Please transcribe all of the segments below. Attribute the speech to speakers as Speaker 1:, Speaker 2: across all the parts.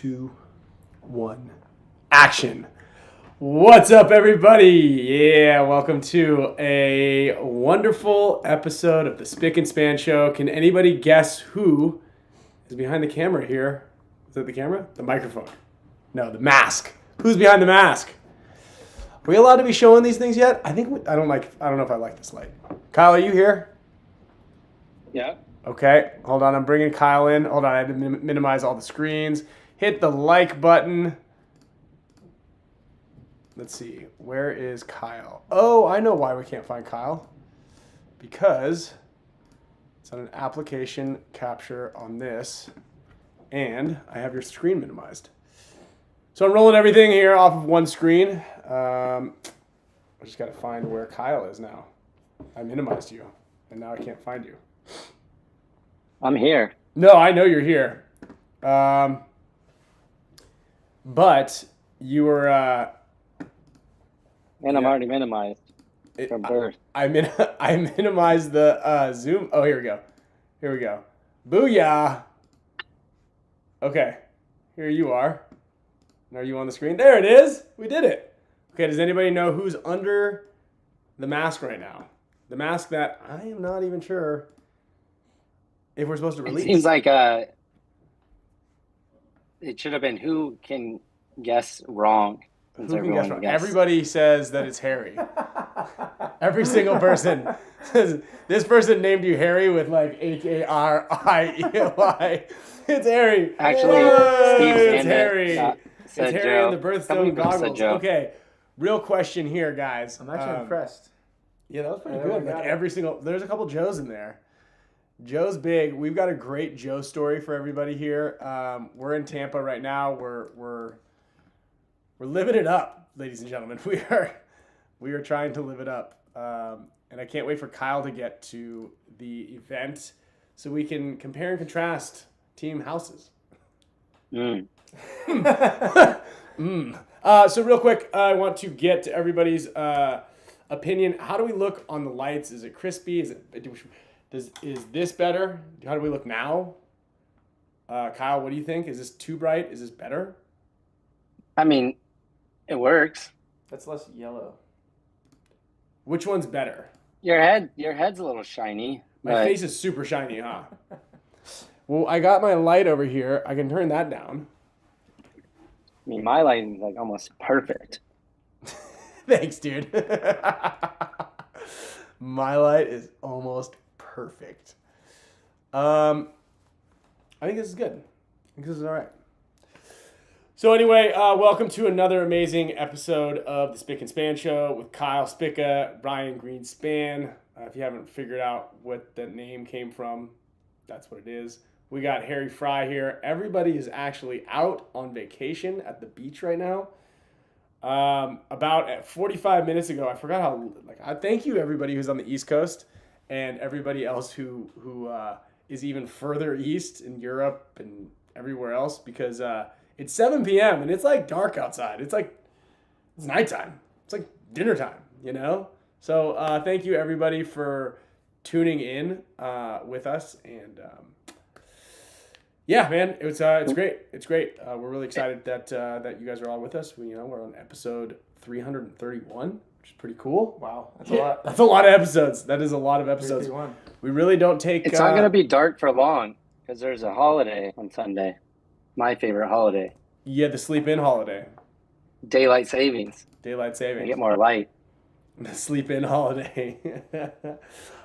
Speaker 1: 2, 1, action. What's up, everybody? Yeah, welcome to a wonderful episode of the Spick and Span Show. Can anybody guess who is behind the camera here? Is it the camera? The microphone. No, the mask. Who's behind the mask? Are we allowed to be showing these things yet? I don't know if I like this light. Kyle, are you here?
Speaker 2: Yeah.
Speaker 1: Okay, hold on. I'm bringing Kyle in. Hold on, I had to minimize all the screens. Hit the like button. Let's see. Where is Kyle? Oh, I know why we can't find Kyle. Because it's on an application capture on this. And I have your screen minimized. So I'm rolling everything here off of one screen. I just got to find where Kyle is now. I minimized you, and now I can't find you.
Speaker 2: I'm here.
Speaker 1: No, I know you're here. But you were...
Speaker 2: And I'm already minimized from birth.
Speaker 1: I minimized the Zoom. Oh, here we go. Here we go. Booyah. Okay. Here you are. And are you on the screen? There it is. We did it. Okay, does anybody know who's under the mask right now? The mask that I am not even sure if we're supposed to release.
Speaker 2: It seems like it should have been who can guess wrong.
Speaker 1: Who can guess wrong? Everybody says that it's Harry. Every single person says, this person named you Harry with like H-A-R-I-E-Y. It's Harry.
Speaker 2: Actually,
Speaker 1: it's Harry. It's Harry
Speaker 2: Joe.
Speaker 1: in the birthstone goggles. Okay, real question here, guys.
Speaker 3: I'm actually impressed.
Speaker 1: Yeah, that was pretty good. Like there's a couple Joes in there. Joe's big. We've got a great Joe story for everybody here. We're in Tampa right now. We're living it up, ladies and gentlemen. We are trying to live it up. And I can't wait for Kyle to get to the event so we can compare and contrast team houses. So real quick, I want to get to everybody's opinion. How do we look on the lights? Is it crispy? Is this better? How do we look now? Kyle, what do you think? Is this too bright? Is this better?
Speaker 2: I mean, it works.
Speaker 3: That's less yellow.
Speaker 1: Which one's better?
Speaker 2: Your head's a little shiny.
Speaker 1: My face is super shiny, huh? Well, I got my light over here. I can turn that down.
Speaker 2: I mean, my lighting's like almost perfect.
Speaker 1: Thanks, dude. My light is almost perfect. I think this is good. I think this is all right. So anyway, welcome to another amazing episode of the Spick and Span Show with Kyle Spicka, Brian Greenspan. If you haven't figured out what the name came from, that's what it is. We got Harry Fry here. Everybody is actually out on vacation at the beach right now. About 45 minutes ago, I forgot how. I thank you everybody who's on the East Coast and everybody else who is even further east in Europe and everywhere else because it's 7 p.m. and it's like dark outside. It's nighttime. It's like dinner time, you know? So thank you everybody for tuning in with us. And yeah, man, it's great. It's great. We're really excited that you guys are all with us. We're on episode 331, which is pretty cool.
Speaker 3: Wow, that's a lot.
Speaker 1: That's a lot of episodes. That is a lot of episodes.
Speaker 3: 331.
Speaker 1: We really don't take...
Speaker 2: It's not going to be dark for long because there's a holiday on Sunday. My favorite holiday.
Speaker 1: Yeah, the sleep-in holiday.
Speaker 2: Daylight savings.
Speaker 1: Daylight savings.
Speaker 2: I get more light.
Speaker 1: The sleep-in holiday.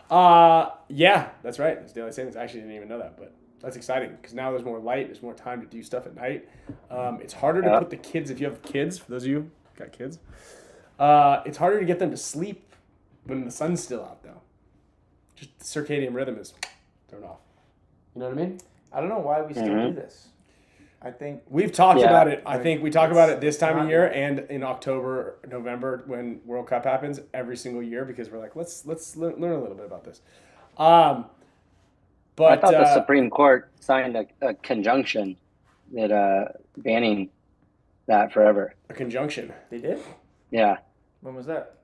Speaker 1: Yeah, that's right. It's daylight savings. I actually didn't even know that, but that's exciting because now there's more light. There's more time to do stuff at night. It's harder to put the kids, if you have kids, for those of you who got kids, it's harder to get them to sleep when the sun's still out, though. Just the circadian rhythm is thrown off. You know what I mean?
Speaker 3: I don't know why we still do this. I think
Speaker 1: we've talked about it. I think we talk about it this time of year and in October, November when World Cup happens every single year because we're like, let's learn a little bit about this. But
Speaker 2: I thought the Supreme Court signed a conjunction that banning that forever.
Speaker 1: A conjunction.
Speaker 3: They did?
Speaker 2: Yeah.
Speaker 3: When was that?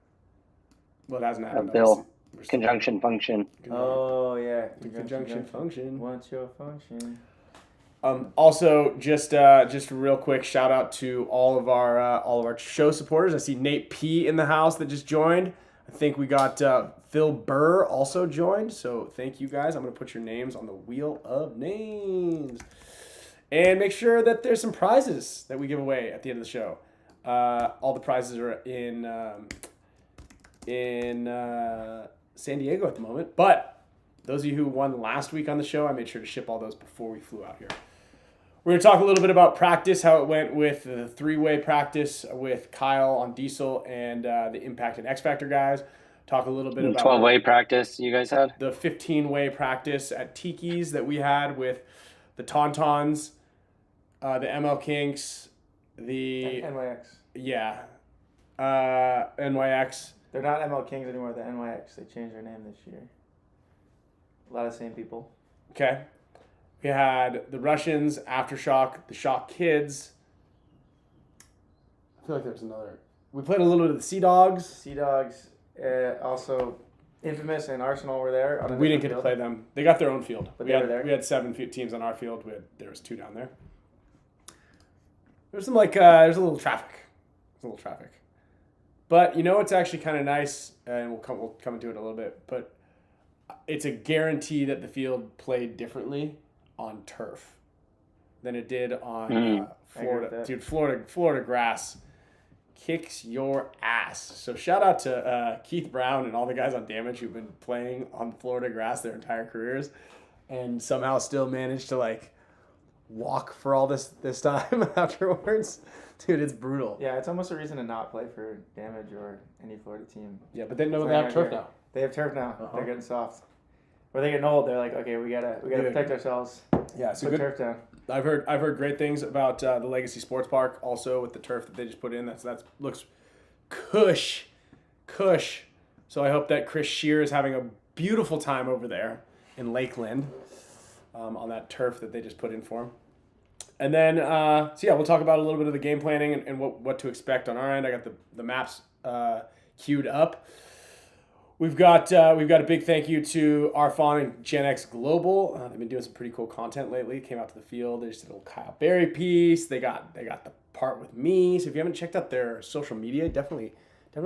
Speaker 1: Well, it hasn't happened.
Speaker 2: A bill. Conjunction function.
Speaker 3: Oh, yeah.
Speaker 1: Conjunction function.
Speaker 3: What's your function?
Speaker 1: Also, just a real quick shout out to all of our show supporters. I see Nate P in the house that just joined. I think we got Phil Burr also joined. So thank you guys. I'm gonna put your names on the wheel of names, and make sure that there's some prizes that we give away at the end of the show. All the prizes are in San Diego at the moment, but those of you who won last week on the show, I made sure to ship all those before we flew out here. We're going to talk a little bit about practice, how it went with the three-way practice with Kyle on Diesel and the Impact and X Factor guys. Talk a little bit about
Speaker 2: 12-way practice you guys had?
Speaker 1: The 15-way practice at Tiki's that we had with the Tauntauns, the ML Kinks, the...
Speaker 3: NYX.
Speaker 1: Yeah. NYX.
Speaker 3: They're not ML Kings anymore, they're NYX. They changed their name this year. A lot of the same people.
Speaker 1: Okay. We had the Russians, Aftershock, the Shock Kids. I feel like there's another. We played a little bit of the Sea Dogs.
Speaker 3: Sea Dogs, also Infamous and Arsenal were there.
Speaker 1: We didn't get to play them. They got their own field.
Speaker 3: But
Speaker 1: we
Speaker 3: they were there.
Speaker 1: We had 7 teams on our field. There was 2 down there. There's some there's a little traffic. But you know it's actually kind of nice, and we'll come into it a little bit. But it's a guarantee that the field played differently on turf than it did on Florida. Dude, Florida grass kicks your ass. So shout out to Keith Brown and all the guys on Damage who've been playing on Florida grass their entire careers and somehow still managed to walk for all this time afterwards. Dude, it's brutal.
Speaker 3: Yeah, it's almost a reason to not play for Damage or any Florida team.
Speaker 1: Yeah, but they know they have turf now.
Speaker 3: They have turf now. They're getting soft. Or they're getting old. They're like, okay, we gotta protect ourselves.
Speaker 1: Yeah, so
Speaker 3: put
Speaker 1: good
Speaker 3: turf down.
Speaker 1: I've heard great things about the Legacy Sports Park also with the turf that they just put in. That looks cush. So I hope that Chris Shear is having a beautiful time over there in Lakeland on that turf that they just put in for him. And then we'll talk about a little bit of the game planning and what to expect on our end. I got the maps queued up. We've got a big thank you to Arfon and Gen X Global. They've been doing some pretty cool content lately. Came out to the field. They just did a little Kyle Berry piece. They got the part with me. So if you haven't checked out their social media, definitely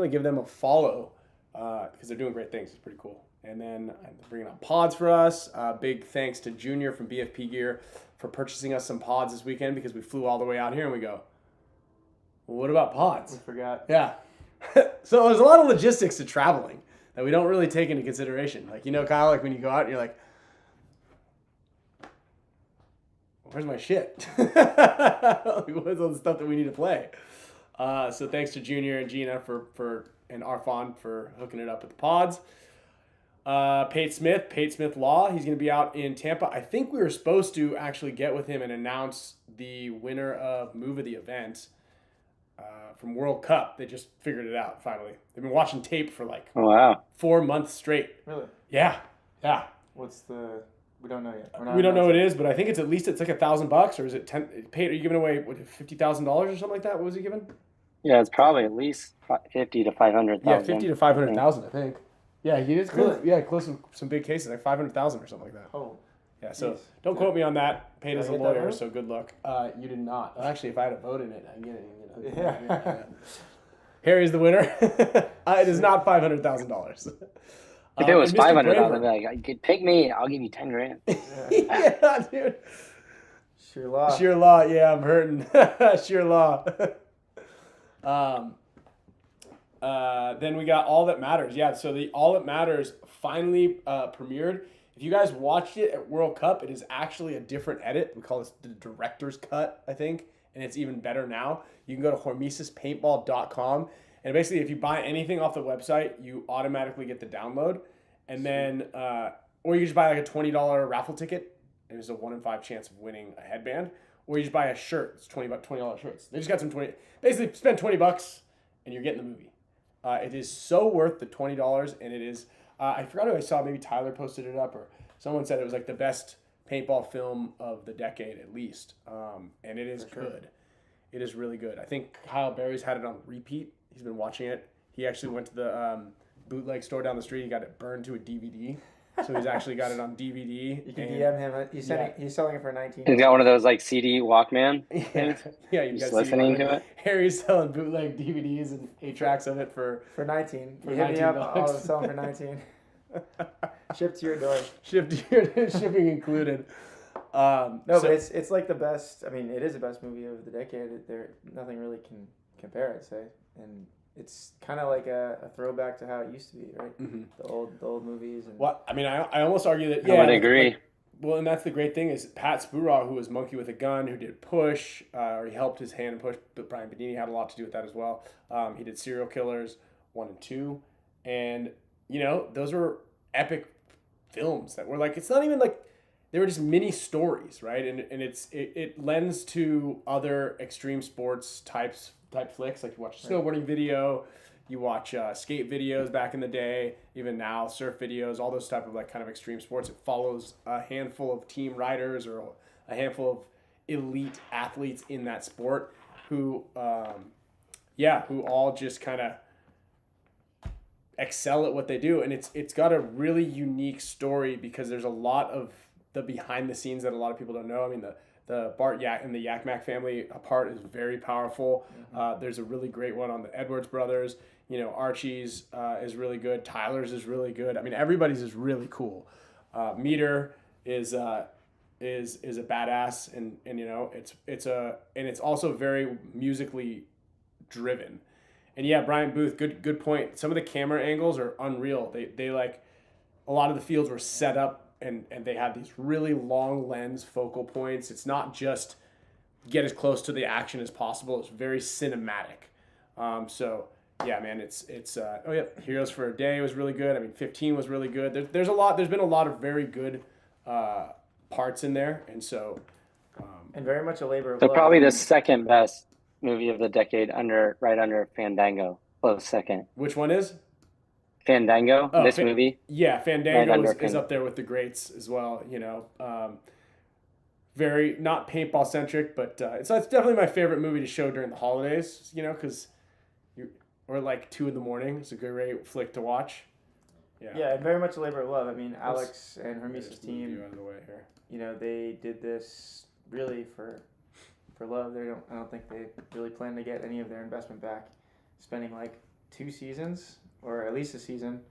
Speaker 1: give them a follow because they're doing great things. It's pretty cool. And then I'm bringing out pods for us. Big thanks to Junior from BFP Gear for purchasing us some pods this weekend because we flew all the way out here and we go, well, what about pods?
Speaker 3: We forgot.
Speaker 1: Yeah. So there's a lot of logistics to traveling that we don't really take into consideration. Kyle, when you go out and you're like, where's my shit? What's all the stuff that we need to play? So thanks to Junior and Gina and Arfon for hooking it up with the pods. Pate Smith Law, he's going to be out in Tampa. I think we were supposed to actually get with him and announce the winner of Move of the Event from World Cup. They just figured it out finally. They've been watching tape for 4 months straight.
Speaker 3: Really?
Speaker 1: Yeah.
Speaker 3: What's the? We don't know yet.
Speaker 1: We don't know what it is, but I think it's at least $1,000, or is it 10? Pate, are you giving away $50,000 or something like that? What was he giving?
Speaker 2: Yeah, it's probably at least 50 to 500,000.
Speaker 1: Yeah, 50 to 500,000, I think. Yeah, he is close. Yeah, close to some big cases, like 500,000 or something like that.
Speaker 3: Oh.
Speaker 1: Yeah, so don't quote me on that. Pate is a
Speaker 3: get that
Speaker 1: lawyer,
Speaker 3: vote?
Speaker 1: so good luck. You did not. Actually, if I had a vote in it, I'd get it.
Speaker 3: Yeah.
Speaker 1: Harry's the winner. It is not $500,000.
Speaker 2: If it was
Speaker 1: and Mr.
Speaker 2: 500, I'd
Speaker 1: Braver.
Speaker 2: be like, pick me, I'll give you 10 grand.
Speaker 1: Yeah, dude.
Speaker 3: Sheer law.
Speaker 1: Sheer law. Yeah, I'm hurting. Sheer law. Then we got All That Matters. Yeah, so the All That Matters finally premiered. If you guys watched it at World Cup, it is actually a different edit. We call this the director's cut, I think, and it's even better now. You can go to HORMESISPaintball.com, and basically if you buy anything off the website, you automatically get the download, and then or you just buy a $20 raffle ticket, and there's a 1 in 5 chance of winning a headband, or you just buy a shirt. It's $20 shirts. They just got some basically spend $20 and you're getting the movie. It is so worth the $20, and it is. I forgot who I saw. Maybe Tyler posted it up, or someone said it was the best paintball film of the decade at least. And it is good. It is really good. I think Kyle Berry's had it on repeat. He's been watching it. He actually went to the bootleg store down the street. He got it burned to a DVD. So he's actually got it on DVD.
Speaker 3: You can DM him. He's selling it for $19.
Speaker 2: He's got one of those like CD Walkman
Speaker 1: Yeah,
Speaker 2: things.
Speaker 1: yeah, you
Speaker 2: Just
Speaker 1: guys
Speaker 2: listening to it.
Speaker 1: Harry's selling bootleg DVDs and 8 tracks of it for
Speaker 3: 19.
Speaker 1: For
Speaker 3: You hit me up.
Speaker 1: $19.
Speaker 3: I'll sell them for 19. Shipped to your door.
Speaker 1: shipping included.
Speaker 3: No, but it's like the best. I mean, it is the best movie of the decade. Nothing really can compare, I'd say, and it's kind of like a throwback to how it used to be, right?
Speaker 1: Mm-hmm.
Speaker 3: The old movies. And
Speaker 1: Well, I mean, I almost argue that.
Speaker 2: I would agree.
Speaker 1: Well, and that's the great thing is Pat Spurraw, who was Monkey with a Gun, who did Push, or he helped his hand in Push, but Brian Benini had a lot to do with that as well. He did Serial Killers 1 and 2, and those were epic films that were like, it's not even like they were just mini stories, right? And it lends to other extreme sports type flicks, like you watch a snowboarding video, you watch skate videos back in the day, even now surf videos, all those type of like kind of extreme sports. It follows a handful of team riders or a handful of elite athletes in that sport who all just kind of excel at what they do. And it's got a really unique story because there's a lot of the behind the scenes that a lot of people don't know. I mean, the Bart Yak and the Yak Mac family part is very powerful. Mm-hmm. There's a really great one on the Edwards brothers. Archie's is really good. Tyler's is really good. I mean, everybody's is really cool. Meter is a badass, and it's also very musically driven. And yeah, Brian Booth, good point. Some of the camera angles are unreal. They like a lot of the fields were set up and they have these really long lens focal points. It's not just get as close to the action as possible. It's very cinematic. So yeah, man, it's Heroes for a Day was really good. I mean, 15 was really good. There's been a lot of very good parts in there, and so
Speaker 3: and very much a labor of
Speaker 2: love. So probably the second best movie of the decade, right under Fandango, close second.
Speaker 1: Which one is?
Speaker 2: Fandango, this movie.
Speaker 1: Yeah, Fandango is up there with the greats as well. Very not paintball centric, but it's definitely my favorite movie to show during the holidays. Because or like 2 a.m. It's a great flick to watch.
Speaker 3: Yeah, and very much a labor of love. I mean, Alex and HORMESIS team.
Speaker 1: Out of the way here.
Speaker 3: They did this really for love. I don't think they really plan to get any of their investment back. Spending like 2 seasons or at least a season,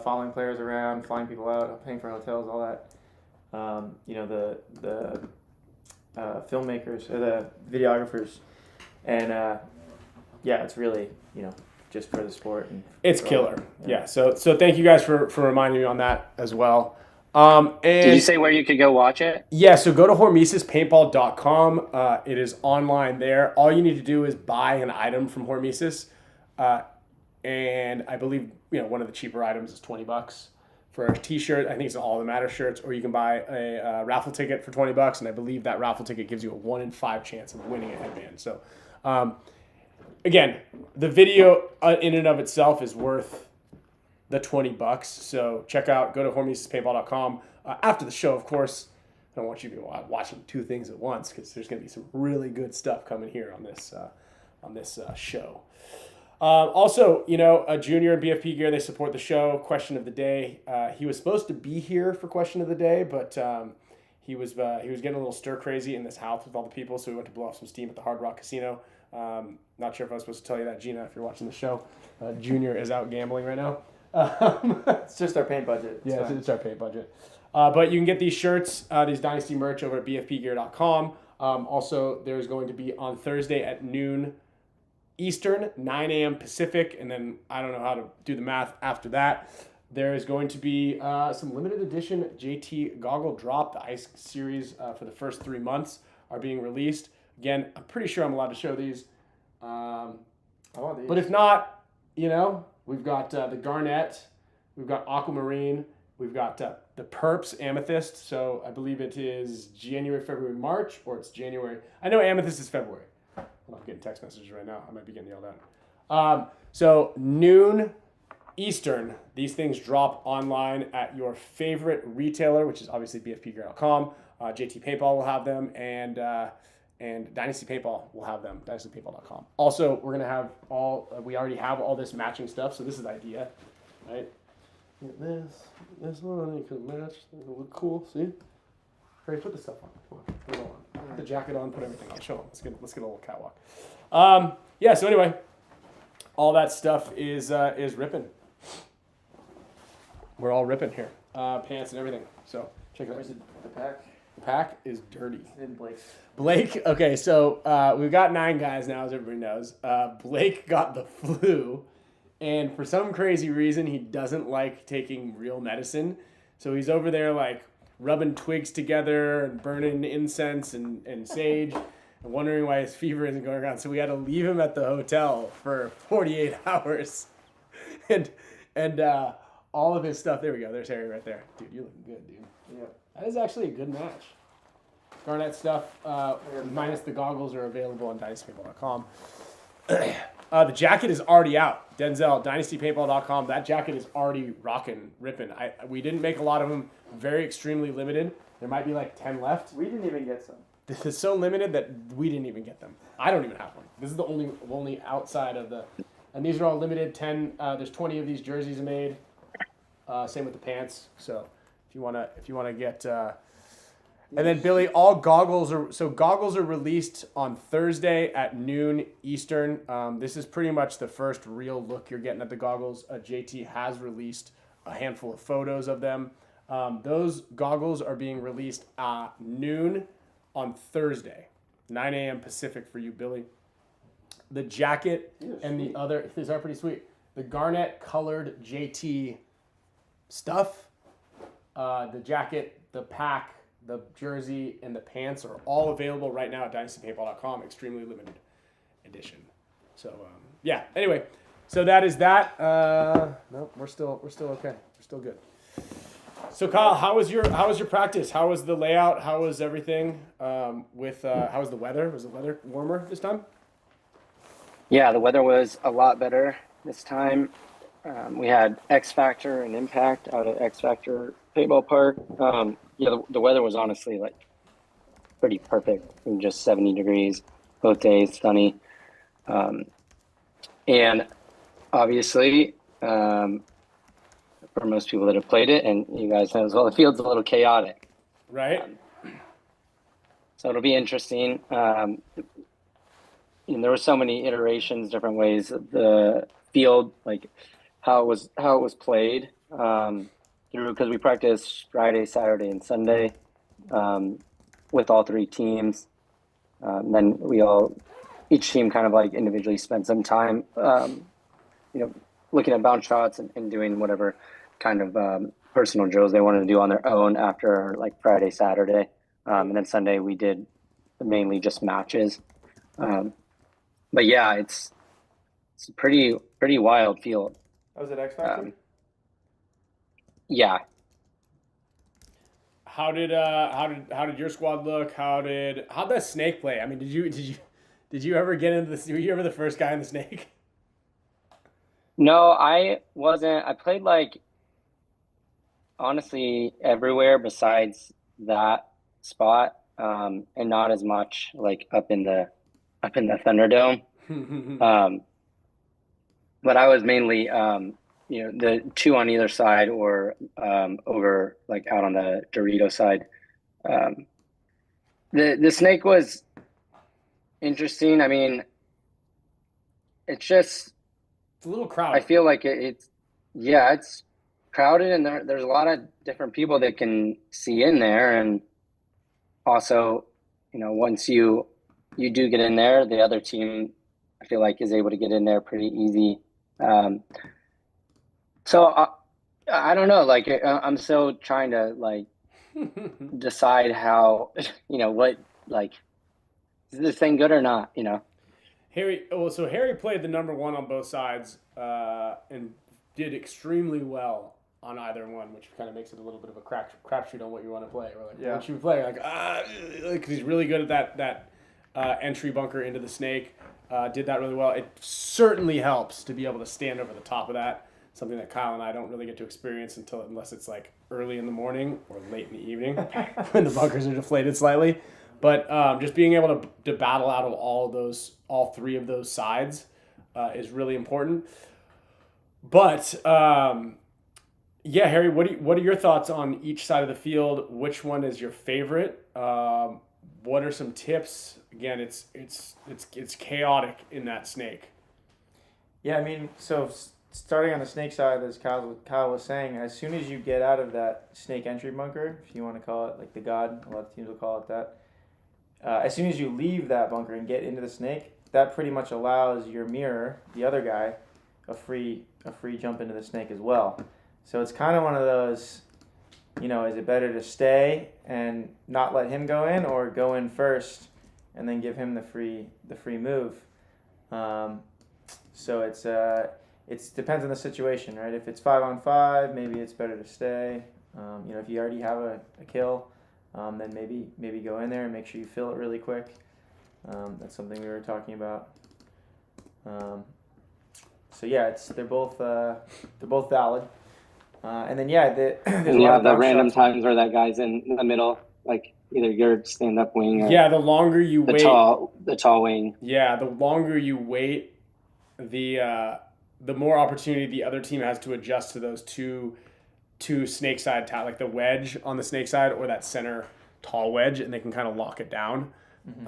Speaker 3: following players around, flying people out, paying for hotels, all that. The filmmakers or the videographers, and it's really just for the sport. And
Speaker 1: it's killer. Yeah. So thank you guys for reminding me on that as well. And
Speaker 2: did you say where you could go watch it?
Speaker 1: Yeah, so go to HORMESISPaintball.com. It is online there. All you need to do is buy an item from HORMESIS. And I believe one of the cheaper items is $20 for a t-shirt. I think it's all the matter shirts, or you can buy a raffle ticket for $20, and I believe that raffle ticket gives you a 1 in 5 chance of winning a headband. So again, the video in and of itself is worth the $20. So go to HORMESISPaintball.com after the show. Of course, I don't want you to be watching 2 things at once, because there's going to be some really good stuff coming here on this show. Also, a Junior and BFP Gear, they support the show. Question of the day. He was supposed to be here for question of the day, but he was getting a little stir crazy in this house with all the people, so we went to blow off some steam at the Hard Rock Casino. Not sure if I was supposed to tell you that, Gina, if you're watching the show. Junior is out gambling right now.
Speaker 3: It's just our paint budget.
Speaker 1: It's our paint budget. But you can get these shirts, these Dynasty merch over at bfpgear.com. Also, there's going to be on Thursday at noon Eastern, 9 a.m. Pacific, and then I don't know how to do the math after that. There is going to be some limited edition JT goggle drop. The Ice series for the first 3 months are being released. Again, I'm pretty sure I'm allowed to show these. But if not, we've got the Garnet, we've got Aquamarine, we've got the Perps Amethyst. So I believe it is January, February, March, or it's January. I know Amethyst is February. I'm getting text messages right now. I might be getting yelled at. So noon Eastern, these things drop online at your favorite retailer, which is obviously bfpgear.com. JT Paintball will have them, and Dynasty Paintball will have them, dynastypaintball.com. Also, we're going to have we already have all this matching stuff, so this is the idea, right? Get this one, you can match. It'll look cool. See? Ray, put the stuff on. Come on, put it all on. Put the jacket on. Put everything on. Show them. Let's get a little catwalk. Yeah. So anyway, all that stuff is ripping. We're all ripping here, pants and everything. So check it out.
Speaker 3: Where's the pack?
Speaker 1: The pack is dirty.
Speaker 3: In Blake's.
Speaker 1: Blake. Okay, so we've got 9 guys now, as everybody knows. Blake got the flu. And for some crazy reason, he doesn't like taking real medicine. So he's over there like rubbing twigs together and burning incense and sage and wondering why his fever isn't going around. So we had to leave him at the hotel for 48 hours. And all of his stuff. There we go. There's Harry right there. Dude, you're looking good, dude.
Speaker 3: Yeah.
Speaker 1: That is actually a good match. Garnet stuff, minus the goggles, are available on dynastynb.com. The jacket is already out. Denzel, dynastypaintball.com. That jacket is already rocking, ripping. We didn't make a lot of them. Very extremely limited. There might be like 10 left.
Speaker 3: We didn't even get some.
Speaker 1: This is so limited that we didn't even get them. I don't even have one. This is the only outside of the... And these are all limited. 10. There's 20 of these jerseys made. Same with the pants. So if you wanna get... And then Billy, all goggles are released on Thursday at noon Eastern. This is pretty much the first real look you're getting at the goggles. JT has released a handful of photos of them. Those goggles are being released at noon on Thursday, 9 a.m. Pacific for you, Billy. The jacket and the other, these are pretty sweet. The garnet colored JT stuff, the jacket, the pack, the jersey, and the pants are all available right now at dynastynb.com. Extremely limited edition. So yeah. Anyway, so that is that. No, we're still okay. We're still good. So Kyle, how was your practice? How was the layout? How was everything? How was the weather? Was the weather warmer this time?
Speaker 2: Yeah, the weather was a lot better this time. We had X Factor and Impact out at X Factor Paintball Park. Yeah, the weather was honestly like pretty perfect. It was just 70 degrees both days, sunny. And obviously, for most people that have played it, and you guys know as well, the field's a little chaotic.
Speaker 1: Right.
Speaker 2: So it'll be interesting. And there were so many iterations, different ways of the field, like how it was played. Because we practiced Friday, Saturday, and Sunday with all 3 teams. Then each team kind of like individually spent some time, looking at bounce shots and doing whatever kind of personal drills they wanted to do on their own after like Friday, Saturday. And then Sunday we did mainly just matches. But yeah, it's a pretty wild field.
Speaker 3: Was it X Factor?
Speaker 2: Yeah.
Speaker 1: How did your squad look? How'd that snake play? I mean, did you ever get into were you ever the first guy in the snake?
Speaker 2: No, I wasn't. I played like honestly everywhere besides that spot, and not as much like up in the Thunderdome. But I was mainly the 2 on either side or over like out on the Dorito side. The snake was interesting. I mean, it's
Speaker 1: a little crowded.
Speaker 2: I feel like it's crowded, and there's a lot of different people that can see in there, and also, once you do get in there, the other team I feel like is able to get in there pretty easy. So I don't know, like I'm still trying to like decide how, what, like, is this thing good or not,
Speaker 1: Harry played the number 1 on both sides and did extremely well on either one, which kind of makes it a little bit of a crapshoot on what you want to play. Or like, what you play, because he's really good at that entry bunker into the snake. Did that really well. It certainly helps to be able to stand over the top of that. Something that Kyle and I don't really get to experience unless it's like early in the morning or late in the evening when the bunkers are deflated slightly. But just being able to battle out of all 3 of those sides is really important. But Yeah, Harry, what are your thoughts on each side of the field? Which one is your favorite? What are some tips? Again, it's chaotic in that snake.
Speaker 3: Yeah, I mean, so starting on the snake side, as Kyle was saying, as soon as you get out of that snake entry bunker, if you want to call it like the god, a lot of teams will call it that. As soon as you leave that bunker and get into the snake, that pretty much allows your mirror, the other guy, a free jump into the snake as well. So it's kind of one of those, is it better to stay and not let him go in, or go in first and then give him the free move? So it's depends on the situation, right? If it's 5-on-5, maybe it's better to stay. If you already have a kill, then maybe go in there and make sure you fill it really quick. That's something we were talking about. So yeah, they're both valid. And then
Speaker 2: and you have the random times where that guy's in the middle, like either your stand-up wing or
Speaker 1: the longer you wait,
Speaker 2: the tall wing.
Speaker 1: Yeah, the longer you wait, the more opportunity the other team has to adjust to those two snake side like the wedge on the snake side or that center tall wedge, and they can kind of lock it down. Mm-hmm.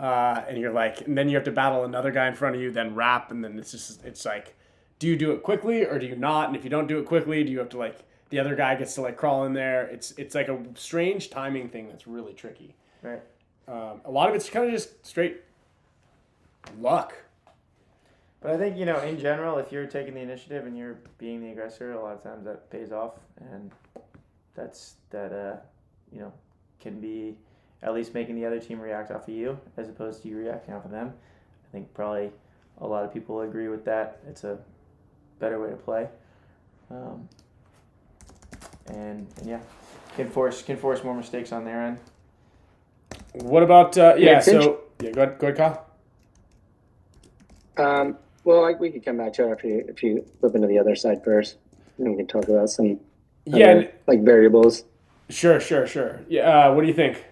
Speaker 1: And then you have to battle another guy in front of you, then wrap, and then it's like, do you do it quickly or do you not? And if you don't do it quickly, do you have to the other guy gets to crawl in there? It's like a strange timing thing that's really tricky.
Speaker 3: Right.
Speaker 1: A lot of it's kind of just straight luck.
Speaker 3: But I think, in general, if you're taking the initiative and you're being the aggressor, a lot of times that pays off, and can be at least making the other team react off of you as opposed to you reacting off of them. I think probably a lot of people agree with that. It's a better way to play. And yeah, can force more mistakes on their end.
Speaker 1: What about go ahead, Kyle.
Speaker 2: Well, we could come back to it if you flip into the other side first, and we can talk about some variables.
Speaker 1: Sure. Yeah, what do you think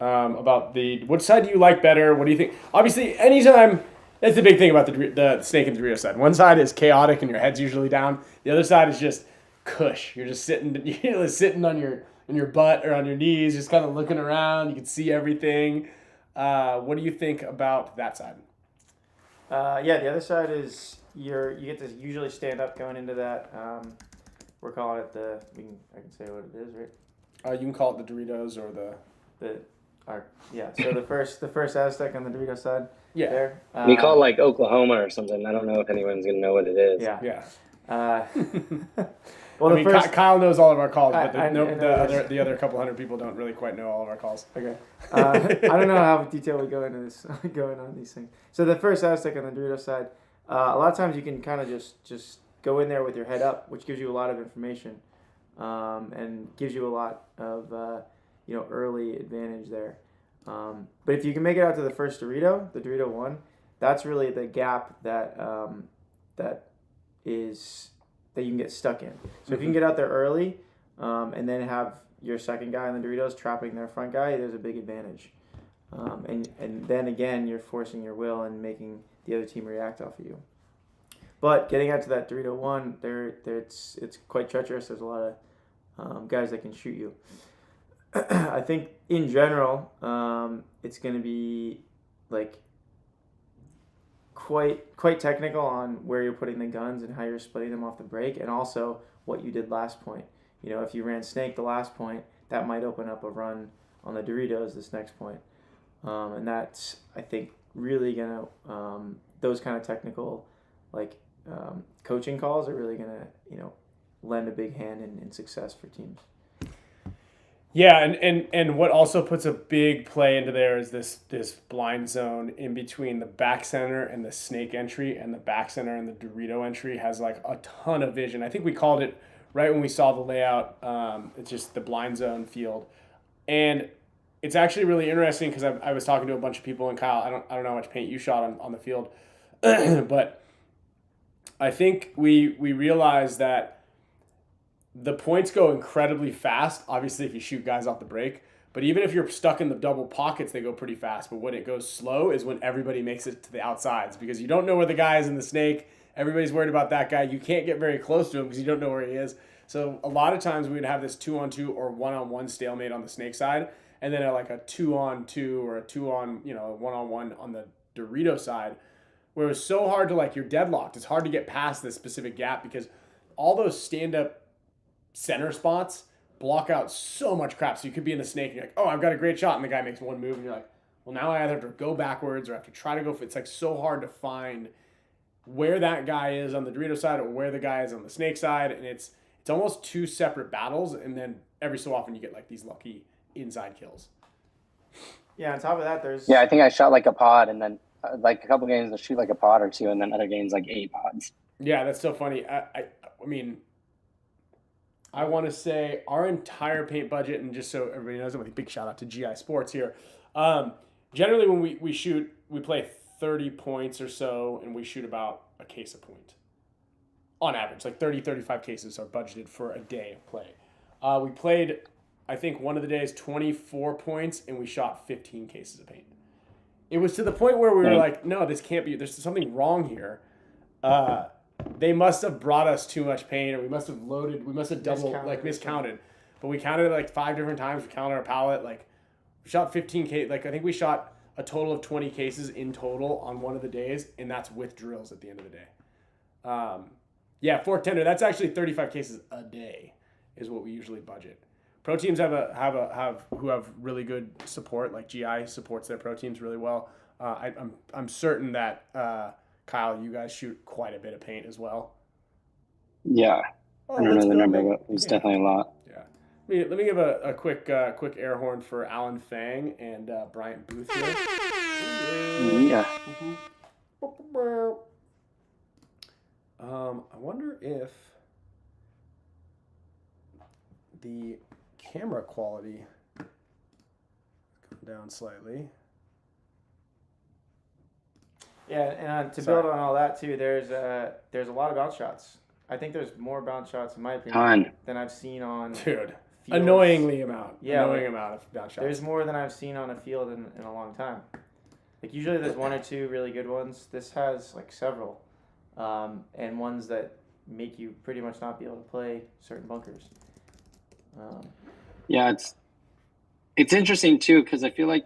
Speaker 1: about which side do you like better? What do you think? Obviously, anytime, that's the big thing about the snake and Dorito side. One side is chaotic and your head's usually down. The other side is just cush. You're just sitting on your butt or on your knees, just kind of looking around. You can see everything. What do you think about that side?
Speaker 3: The other side is you get to usually stand up going into that. We're calling it I can say what it is, right?
Speaker 1: You can call it the Doritos or
Speaker 3: So the first Aztec on the Dorito side.
Speaker 1: Yeah.
Speaker 3: There.
Speaker 2: We call it Oklahoma or something. I don't know if anyone's gonna know what it is.
Speaker 3: Yeah.
Speaker 1: Well, Kyle knows all of our calls, but the other couple hundred people don't really quite know all of our calls.
Speaker 3: Okay. I don't know how detailed we go into this, going on these things. So the first Aztec on the Dorito side, a lot of times you can kind of just go in there with your head up, which gives you a lot of information, and gives you a lot of early advantage there. But if you can make it out to the first Dorito, the Dorito 1, that's really the gap that you can get stuck in. So if you can get out there early, and then have your second guy on the Doritos trapping their front guy, there's a big advantage. And then again, you're forcing your will and making the other team react off of you. But getting out to that Dorito 1, it's quite treacherous. There's a lot of guys that can shoot you. I think in general, it's going to be quite technical on where you're putting the guns and how you're splitting them off the break, and also what you did last point. If you ran snake the last point, that might open up a run on the Doritos this next point. And that's, I think, really going to, those kind of technical, coaching calls are really going to, lend a big hand in success for teams.
Speaker 1: Yeah, and what also puts a big play into there is this blind zone in between the back center and the snake entry, and the back center and the Dorito entry has a ton of vision. I think we called it right when we saw the layout. It's just the blind zone field, and it's actually really interesting because I was talking to a bunch of people, and Kyle, I don't know how much paint you shot on the field, but I think we realized that the points go incredibly fast, obviously, if you shoot guys off the break. But even if you're stuck in the double pockets, they go pretty fast. But when it goes slow is when everybody makes it to the outsides, because you don't know where the guy is in the snake. Everybody's worried about that guy. You can't get very close to him because you don't know where he is. So a lot of times we would have this 2-on-2 or 1-on-1 stalemate on the snake side, and then like a 2-on-2 or a 2-on, 1-on-1 on the Dorito side, where it was so hard to like, you're deadlocked. It's hard to get past this specific gap because all those stand-up center spots block out so much crap. So you could be in the snake and you're like, oh, I've got a great shot. And the guy makes one move and you're like, well, now I either have to go backwards or I have to try to go for it. It's like so hard to find where that guy is on the Dorito side or where the guy is on the snake side. And it's almost two separate battles. And then every so often you get like these lucky inside kills.
Speaker 3: Yeah, on top of that, there's...
Speaker 2: Yeah, I think I shot like a pod, and then like a couple games I'll shoot like a pod or two, and then other games like 8 pods.
Speaker 1: Yeah, that's so funny. I mean, I want to say our entire paint budget, and just so everybody knows, I'm a big shout out to GI Sports here. Generally, when we shoot, we play 30 points or so, and we shoot about a case a point. On average, like 30, 35 cases are budgeted for a day of play. We played, I think, one of the days 24 points, and we shot 15 cases of paint. It was to the point where we were like, no, this can't be, there's something wrong here. They must have brought us too much paint, or we must have miscounted. But we counted it like 5 different times. We counted our palette, like we shot 15 cases. Like I think we shot a total of 20 cases in total on one of the days, and that's with drills at the end of the day. Yeah, fork tender, that's actually 35 cases a day is what we usually budget. Pro teams have who have really good support, like GI supports their pro teams really well. I'm certain that Kyle, you guys shoot quite a bit of paint as well.
Speaker 2: Yeah, I don't know the number, but it's definitely a lot.
Speaker 1: Yeah, let me give a quick air horn for Alan Fang and Bryant Booth here.
Speaker 2: Yeah.
Speaker 1: I wonder if the camera quality come down slightly.
Speaker 3: Yeah, and to build on all that too, there's a lot of bounce shots. I think there's more bounce shots in my opinion than I've seen on
Speaker 1: fields.
Speaker 3: Annoying
Speaker 1: amount of bounce shots.
Speaker 3: There's more than I've seen on a field in a long time. Like usually there's 1 or 2 really good ones. This has like several, and ones that make you pretty much not be able to play certain bunkers.
Speaker 2: Yeah, it's interesting too because I feel like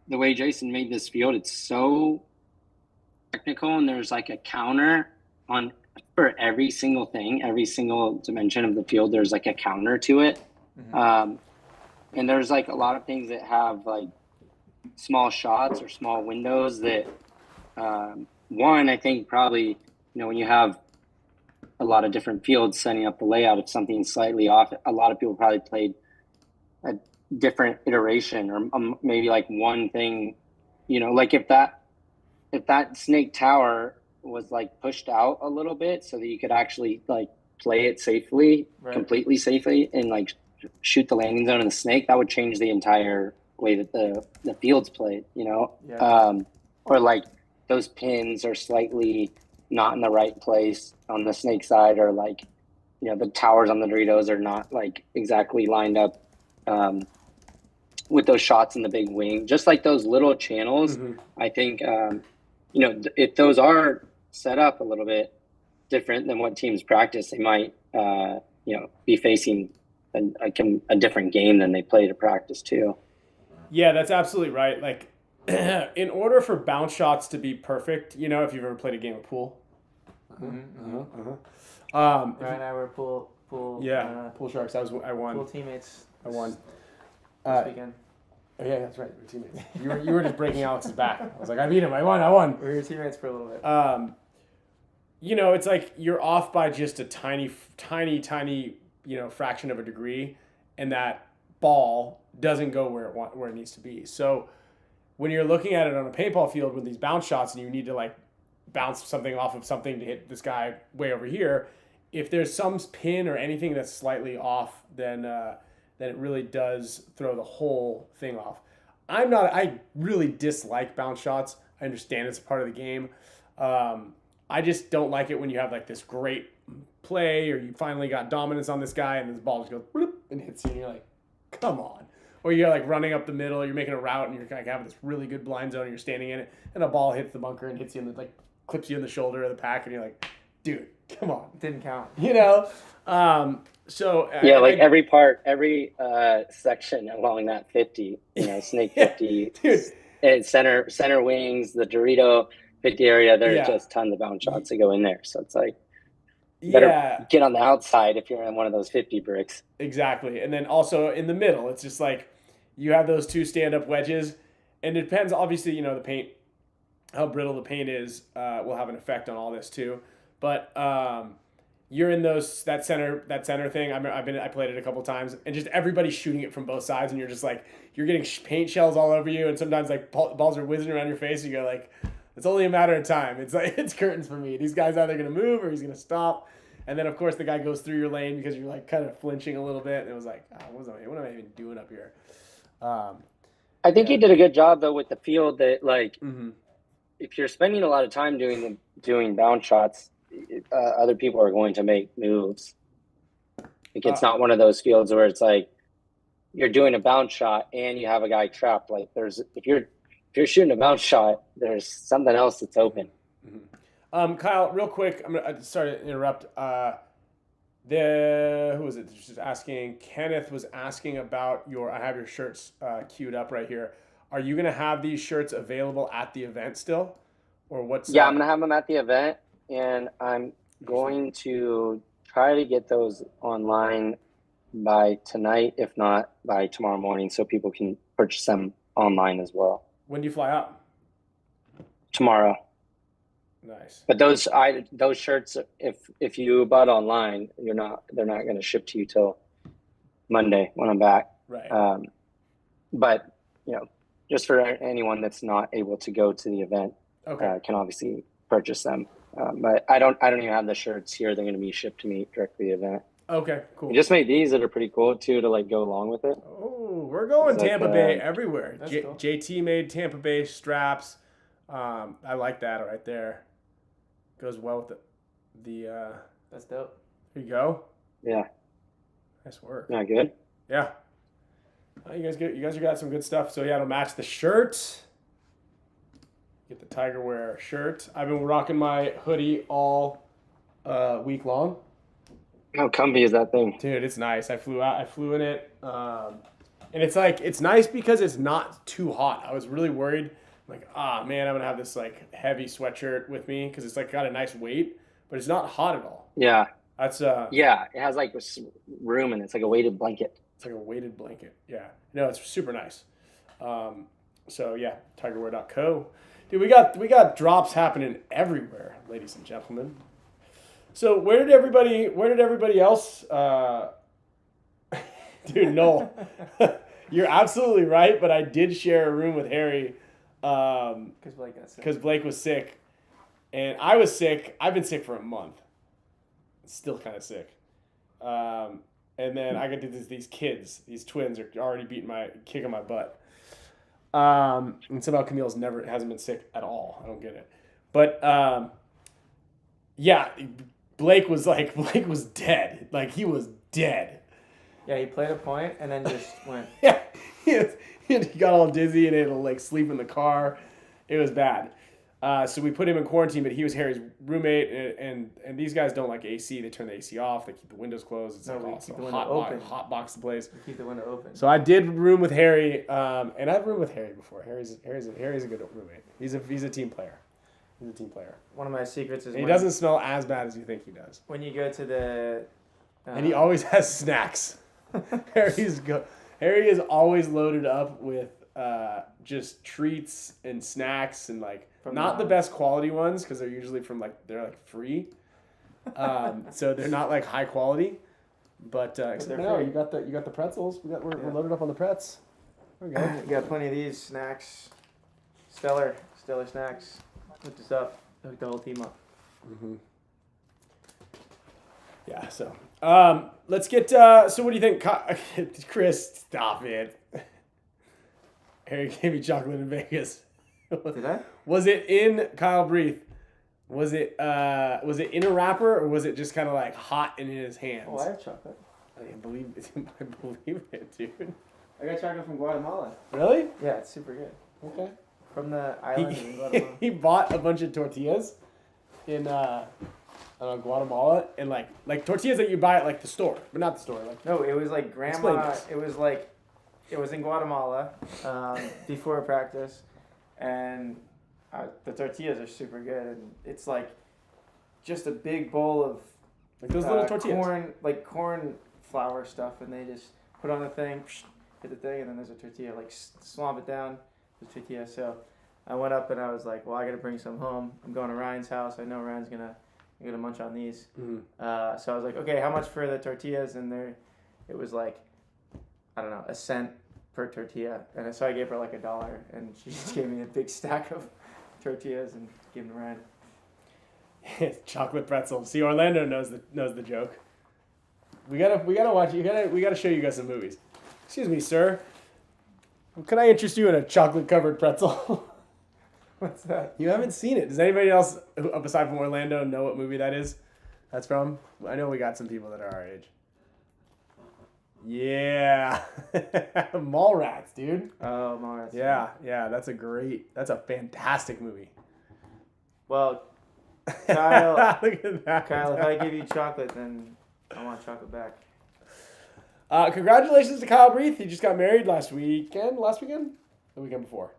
Speaker 2: the way Jason made this field, it's so technical, and there's like a counter on for every single thing, every single dimension of the field. There's like a counter to it, and there's like a lot of things that have like small shots or small windows that one, I think probably, when you have a lot of different fields setting up the layout, if something's slightly off, a lot of people probably played a different iteration or maybe like one thing, like if that snake tower was like pushed out a little bit so that you could actually like play it safely, completely safely, and like shoot the landing zone of the snake, that would change the entire way that the field's played, or like those pins are slightly not in the right place on the snake side, or like, the towers on the Doritos are not like exactly lined up with those shots in the big wing, just like those little channels. I think, if those are set up a little bit different than what teams practice, they might, be facing a different game than they play to practice too.
Speaker 1: Yeah, that's absolutely right. Like, in order for bounce shots to be perfect, if you've ever played a game of pool.
Speaker 3: Ryan and I were pool.
Speaker 1: Pool sharks. I won.
Speaker 3: Pool teammates.
Speaker 1: I won.
Speaker 3: This weekend.
Speaker 1: Oh yeah, that's right. We're teammates. You were just breaking Alex's back. I was like, I beat him. I won.
Speaker 3: We were your teammates for a little bit.
Speaker 1: It's like you're off by just a tiny, fraction of a degree, and that ball doesn't go where it needs to be. So when you're looking at it on a paintball field with these bounce shots, and you need to like bounce something off of something to hit this guy way over here, if there's some pin or anything that's slightly off, then it really does throw the whole thing off. I really dislike bounce shots. I understand it's a part of the game. I just don't like it when you have like this great play, or you finally got dominance on this guy and this ball just goes bloop and hits you and you're like, come on. Or you're like running up the middle, you're making a route and you're like having this really good blind zone and you're standing in it and a ball hits the bunker and hits you in the, like clips you in the shoulder of the pack and you're like, dude, come on.
Speaker 3: Didn't count.
Speaker 1: You know? So
Speaker 2: yeah, like every part, every section along that 50, snake 50,
Speaker 1: dude.
Speaker 2: And center wings, the Dorito 50 area, there's just tons of bounce shots that go in there. So it's like, better get on the outside if you're in one of those 50 bricks.
Speaker 1: Exactly. And then also in the middle, it's just like you have those 2 stand-up wedges. And it depends, obviously, the paint, how brittle the paint is will have an effect on all this too. But you're in that center thing. I played it a couple times, and just everybody's shooting it from both sides, and you're just like, you're getting paint shells all over you, and sometimes like balls are whizzing around your face, and you're like, it's only a matter of time. It's like, it's curtains for me. These guys either gonna move or he's gonna stop. And then of course the guy goes through your lane because you're like kind of flinching a little bit, and it was like, what am I even doing up here?
Speaker 2: I think he did a good job though with the field that like, if you're spending a lot of time doing bounce shots, other people are going to make moves. Like it's not one of those fields where it's like you're doing a bounce shot and you have a guy trapped. Like if you're shooting a bounce shot, there's something else that's open.
Speaker 1: Kyle, real quick, I'm gonna sorry to interrupt. Who was it? Just asking. Kenneth was asking about I have your shirts queued up right here. Are you gonna have these shirts available at the event still, or what's?
Speaker 2: Yeah, I'm gonna have them at the event, and I'm going to try to get those online by tonight, if not by tomorrow morning, so people can purchase them online as well.
Speaker 1: When do you fly out?
Speaker 2: Tomorrow.
Speaker 1: Nice.
Speaker 2: But those shirts, if you bought online, they're not going to ship to you till Monday when I'm back.
Speaker 1: Right.
Speaker 2: But just for anyone that's not able to go to the event, can obviously purchase them. But I don't even have the shirts here. They're going to be shipped to me directly to the event.
Speaker 1: Okay, cool.
Speaker 2: We just made these that are pretty cool too to like go along with it.
Speaker 1: Oh, we're going Tampa Bay everywhere.
Speaker 3: Cool.
Speaker 1: JT made Tampa Bay straps. I like that right there. Goes well with the.
Speaker 3: That's dope.
Speaker 1: There you go.
Speaker 2: Yeah.
Speaker 1: Nice work.
Speaker 2: Yeah, good.
Speaker 1: Yeah. You guys got some good stuff. So yeah, it'll match the shirt. Get the Tiger Wear shirt. I've been rocking my hoodie all week long.
Speaker 2: How comfy is that thing?
Speaker 1: Dude, it's nice. I flew in it. And it's nice because it's not too hot. I was really worried. Like, man, I'm going to have this like heavy sweatshirt with me because it's like got a nice weight, but it's not hot at all.
Speaker 2: Yeah.
Speaker 1: That's
Speaker 2: yeah, it has like room and it's like a weighted blanket.
Speaker 1: It's like a weighted blanket. Yeah. No, it's super nice. So yeah, tigerwear.co. Dude, we got drops happening everywhere, ladies and gentlemen. So where did everybody else dude, Noel, you're absolutely right, but I did share a room with Harry because Blake was sick, and I was sick. I've been sick for a month. Still kind of sick. And then I got these kids, these twins are already kicking my butt. And somehow Camille's hasn't been sick at all. I don't get it. But yeah, Blake was dead. Like he was dead.
Speaker 3: Yeah, he played a point and then just went.
Speaker 1: Yeah, he got all dizzy and had to like sleep in the car. It was bad. So we put him in quarantine, but he was Harry's roommate, and these guys don't like AC. They turn the AC off. They keep the windows closed. It's like also hot box the place.
Speaker 3: We keep the window open.
Speaker 1: So I did room with Harry, and I've roomed with Harry before. Harry's a good roommate. He's a team player. He's a team player.
Speaker 3: One of my secrets is
Speaker 1: he doesn't smell as bad as you think he does.
Speaker 3: When you go to the
Speaker 1: and he always has snacks. Harry is always loaded up with just treats and snacks and like not the best quality ones because they're usually they're like free, so they're not like high quality. But except now you got the pretzels. We're loaded up on the pretz. There we go.
Speaker 3: You got plenty of these snacks. Stellar snacks. Hooked us up. Hooked the whole team up.
Speaker 1: Mm-hmm. Yeah. So let's get. So what do you think, Chris? Stop it. Harry gave me chocolate in Vegas.
Speaker 3: Did I?
Speaker 1: Was it in Kyle Breathe? Was it in a wrapper or was it just kind of like hot in his hands?
Speaker 3: Oh, I have chocolate.
Speaker 1: I believe it, dude.
Speaker 3: I got chocolate from Guatemala.
Speaker 1: Really?
Speaker 3: Yeah, it's super good.
Speaker 1: Okay.
Speaker 3: From the island in Guatemala.
Speaker 1: He bought a bunch of tortillas in Guatemala, and like tortillas that you buy at like the store, but not the store. Like
Speaker 3: No, it was like
Speaker 1: Explain
Speaker 3: grandma.
Speaker 1: this.
Speaker 3: It was in Guatemala before practice, and the tortillas are super good, and it's like just a big bowl of
Speaker 1: like those little tortillas.
Speaker 3: corn flour stuff, and they just put on the thing, hit the thing, and then there's a tortilla. Like swamp it down, the tortilla. So I went up and I was like, well, I got to bring some home. I'm going to Ryan's house. I know Ryan's gonna munch on these.
Speaker 1: Mm-hmm.
Speaker 3: So I was like, okay, how much for the tortillas? And it was like, I don't know, a cent per tortilla. And so I gave her like $1, and she just gave me a big stack of tortillas and gave them to Ryan.
Speaker 1: Chocolate pretzel. See, Orlando knows the joke. We gotta watch. We gotta show you guys some movies. Excuse me, sir. Can I interest you in a chocolate covered pretzel?
Speaker 3: What's that?
Speaker 1: You haven't seen it. Does anybody else, aside from Orlando, know what movie that is? That's from? I know we got some people that are our age. Yeah. Mallrats, dude.
Speaker 3: Oh, Mallrats.
Speaker 1: Yeah. That's a fantastic movie.
Speaker 3: Well, Kyle,
Speaker 1: Look at that.
Speaker 3: Kyle, if I give you chocolate, then I want chocolate back.
Speaker 1: Congratulations to Kyle Breath. He just got married last weekend? The weekend before.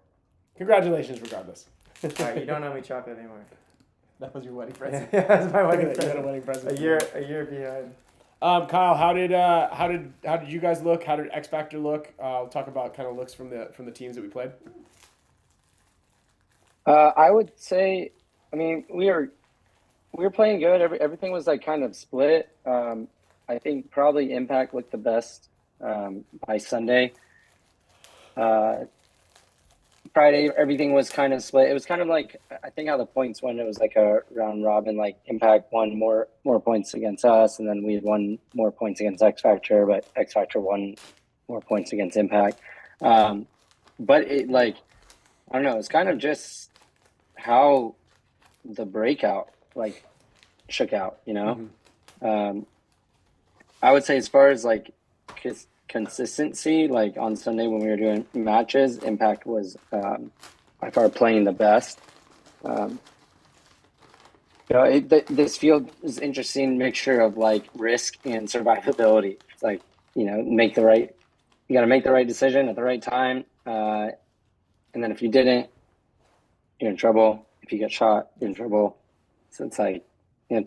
Speaker 1: Congratulations regardless.
Speaker 3: All right, you don't owe me chocolate anymore.
Speaker 1: That was your wedding present.
Speaker 3: Yeah, that's my wedding
Speaker 1: You had a
Speaker 3: present.
Speaker 1: wedding present.
Speaker 3: A year behind.
Speaker 1: Kyle, how did you guys look? How did X Factor look? We'll talk about kind of looks from the teams that we played.
Speaker 2: I would say, I mean, we were playing good. Everything was like kind of split. I think probably Impact looked the best by Sunday. Friday, everything was kind of split. It was kind of like, I think how the points went, it was like a round robin, like Impact won more points against us, and then we had won more points against X Factor, but X Factor won more points against Impact. But it, like, I don't know, it's kind of just how the breakout like shook out, you know?
Speaker 1: Mm-hmm.
Speaker 2: I would say as far as like consistency, like on Sunday when we were doing matches, Impact was by far playing the best. This field is interesting mixture of like risk and survivability. It's like, you got to make the right decision at the right time. And then if you didn't, you're in trouble. If you get shot, you're in trouble. So it's like,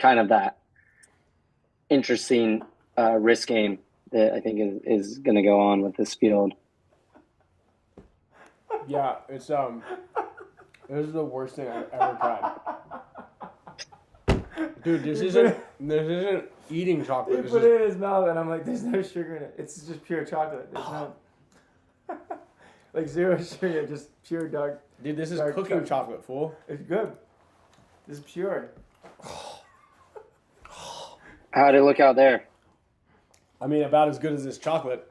Speaker 2: kind of that interesting risk game that I think is going to go on with this field.
Speaker 1: Yeah, it's this is the worst thing I've ever tried. Dude, this isn't eating chocolate.
Speaker 3: He put it in his mouth, and I'm like, there's no sugar in it. It's just pure chocolate. There's no like zero sugar, just pure dark.
Speaker 1: Dude, this is
Speaker 3: dark
Speaker 1: cooking chocolate, fool.
Speaker 3: It's good. This is pure.
Speaker 2: How'd it look out there?
Speaker 1: I mean, about as good as this chocolate.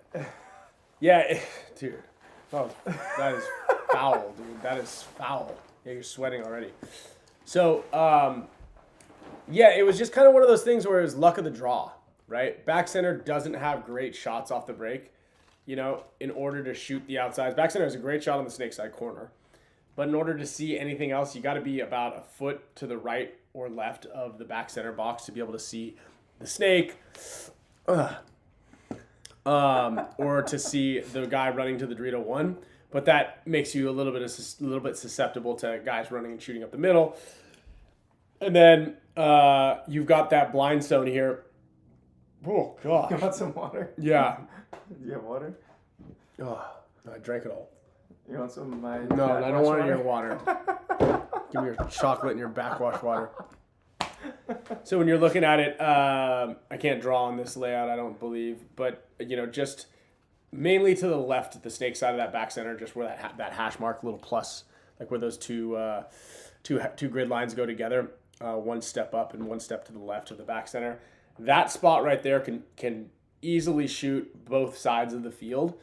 Speaker 1: Yeah, dude. Oh, that is foul, dude. That is foul. Yeah, you're sweating already. So, yeah, it was just kind of one of those things where it was luck of the draw, right? Back center doesn't have great shots off the break, in order to shoot the outsides. Back center has a great shot on the snake side corner. But in order to see anything else, you got to be about a foot to the right or left of the back center box to be able to see the snake. Or to see the guy running to the Dorito 1, but that makes you a little bit susceptible to guys running and shooting up the middle. And then you've got that blind zone here. Oh gosh!
Speaker 3: You want some water?
Speaker 1: Yeah.
Speaker 3: Do you have water?
Speaker 1: Oh, I drank it all.
Speaker 3: You want some of my?
Speaker 1: No, I don't want your water. Give me your chocolate and your backwash water. So when you're looking at it, I can't draw on this layout, I don't believe, but just mainly to the left, the snake side of that back center, just where that hash mark, little plus, like where those two grid lines go together, one step up and one step to the left of the back center. That spot right there can easily shoot both sides of the field,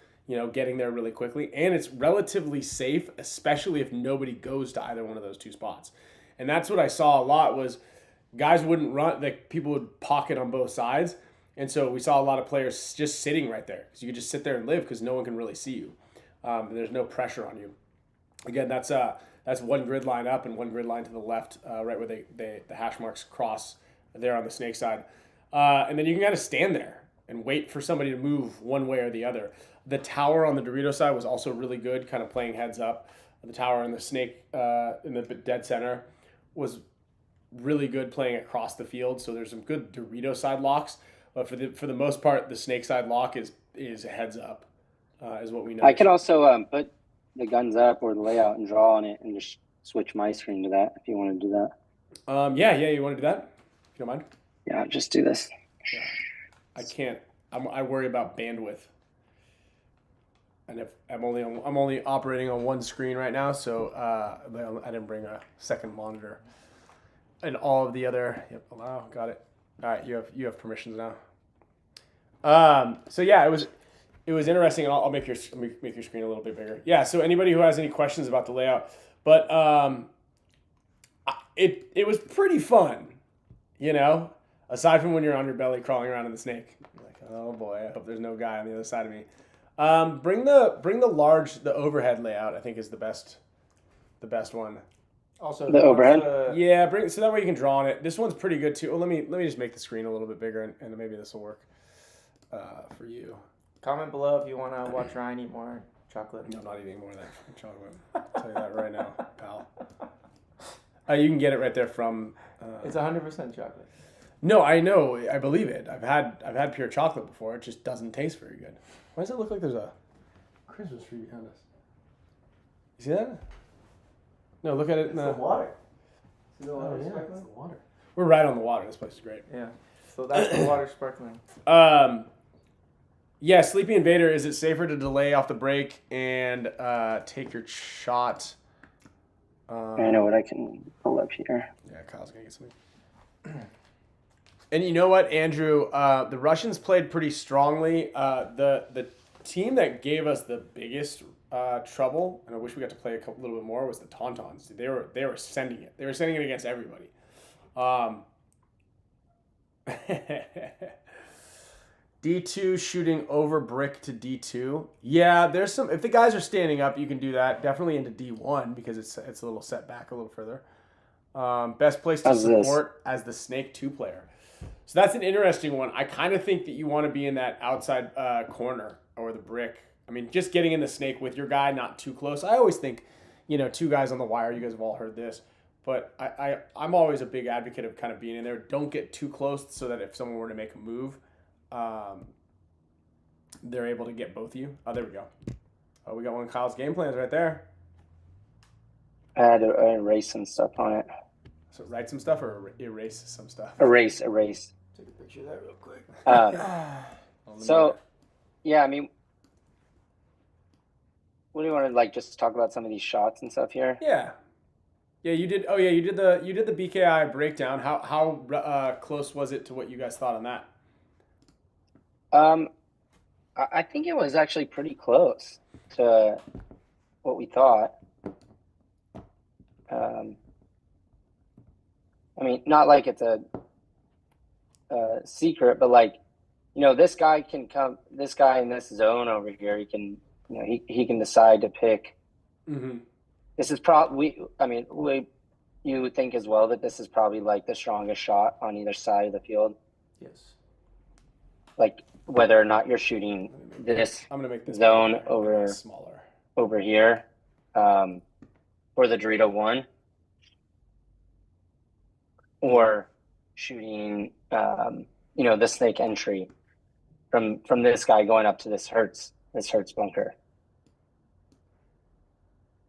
Speaker 1: getting there really quickly, and it's relatively safe, especially if nobody goes to either one of those two spots. And that's what I saw a lot was guys wouldn't run, like people would pocket on both sides. And so we saw a lot of players just sitting right there because you could just sit there and live because no one can really see you. And there's no pressure on you. Again, that's one grid line up and one grid line to the left, right where the hash marks cross there on the snake side. And then you can kind of stand there and wait for somebody to move one way or the other. The tower on the Dorito side was also really good, kind of playing heads up. The tower in the snake in the dead center was really good playing across the field. So there's some good Dorito side locks, but for the most part, the snake side lock is a heads up, is what we know.
Speaker 2: I can also put the guns up or the layout and draw on it and just switch my screen to that if you want to do that.
Speaker 1: Yeah, you want to do that? If you don't mind.
Speaker 2: Yeah, just do this.
Speaker 1: Yeah. I can't. I worry about bandwidth. And if I'm only operating on one screen right now, so I didn't bring a second monitor. And all of the other, yep, allow, got it. All right, you have permissions now. So yeah, it was interesting, and I'll make your screen a little bit bigger. Yeah. So anybody who has any questions about the layout, but it was pretty fun, you know. Aside from when you're on your belly crawling around in the snake, you're like, oh boy, I hope there's no guy on the other side of me. Bring the overhead layout. I think is the best one.
Speaker 3: Also,
Speaker 2: the overhead.
Speaker 1: Yeah, so that way you can draw on it. This one's pretty good too. Well, let me just make the screen a little bit bigger, and maybe this will work for you.
Speaker 3: Comment below if you want to watch Ryan eat more chocolate.
Speaker 1: No, I'm not eating more of that chocolate. I'll tell you that right now, pal. You can get it right there from.
Speaker 3: It's 100% chocolate.
Speaker 1: No, I know. I believe it. I've had pure chocolate before. It just doesn't taste very good. Why does it look like there's a Christmas tree behind us? You see that? No, look at it.
Speaker 3: It's the water. See the water
Speaker 1: Oh, yeah,
Speaker 3: sparkling?
Speaker 1: it's the water. We're right on the water. This place is great.
Speaker 3: Yeah. So that's the water sparkling.
Speaker 1: Yeah, Sleepy Invader, is it safer to delay off the break and take your shot?
Speaker 2: I know what I can pull up here.
Speaker 1: Yeah, Kyle's going to get something. And you know what, Andrew? The Russians played pretty strongly. The team that gave us the biggest trouble, and I wish we got to play a little bit more, was the Tauntauns. They were sending it. They were sending it against everybody. D2 shooting over brick to D2. Yeah, there's some. If the guys are standing up, you can do that. Definitely into D1 because it's a little set back a little further. Best place to support as the Snake 2 player. So that's an interesting one. I kind of think that you want to be in that outside corner or the brick. I mean, just getting in the Snake with your guy, not too close. I always think, two guys on the wire. You guys have all heard this. But I'm always a big advocate of kind of being in there. Don't get too close so that if someone were to make a move, they're able to get both of you. Oh, there we go. Oh, we got one of Kyle's game plans right there.
Speaker 2: I had to erase some stuff on it.
Speaker 1: So write some stuff or erase some stuff?
Speaker 2: Erase.
Speaker 3: Take a picture of that real quick.
Speaker 2: So, yeah, I mean, what do you want to just talk about some of these shots and stuff here?
Speaker 1: Yeah. Yeah, you did. Oh, yeah, you did the BKI breakdown. How close was it to what you guys thought on that?
Speaker 2: I think it was actually pretty close to what we thought. I mean, not like it's a secret, but this guy can come. This guy in this zone over here, he can, he can decide to pick.
Speaker 1: Mm-hmm.
Speaker 2: This is you would think as well that this is probably the strongest shot on either side of the field.
Speaker 3: Yes.
Speaker 2: Whether or not you're shooting this
Speaker 1: I'm gonna make this
Speaker 2: zone
Speaker 1: smaller
Speaker 2: over here, for the Dorito 1, or shooting the Snake entry from this guy going up to this Hertz bunker.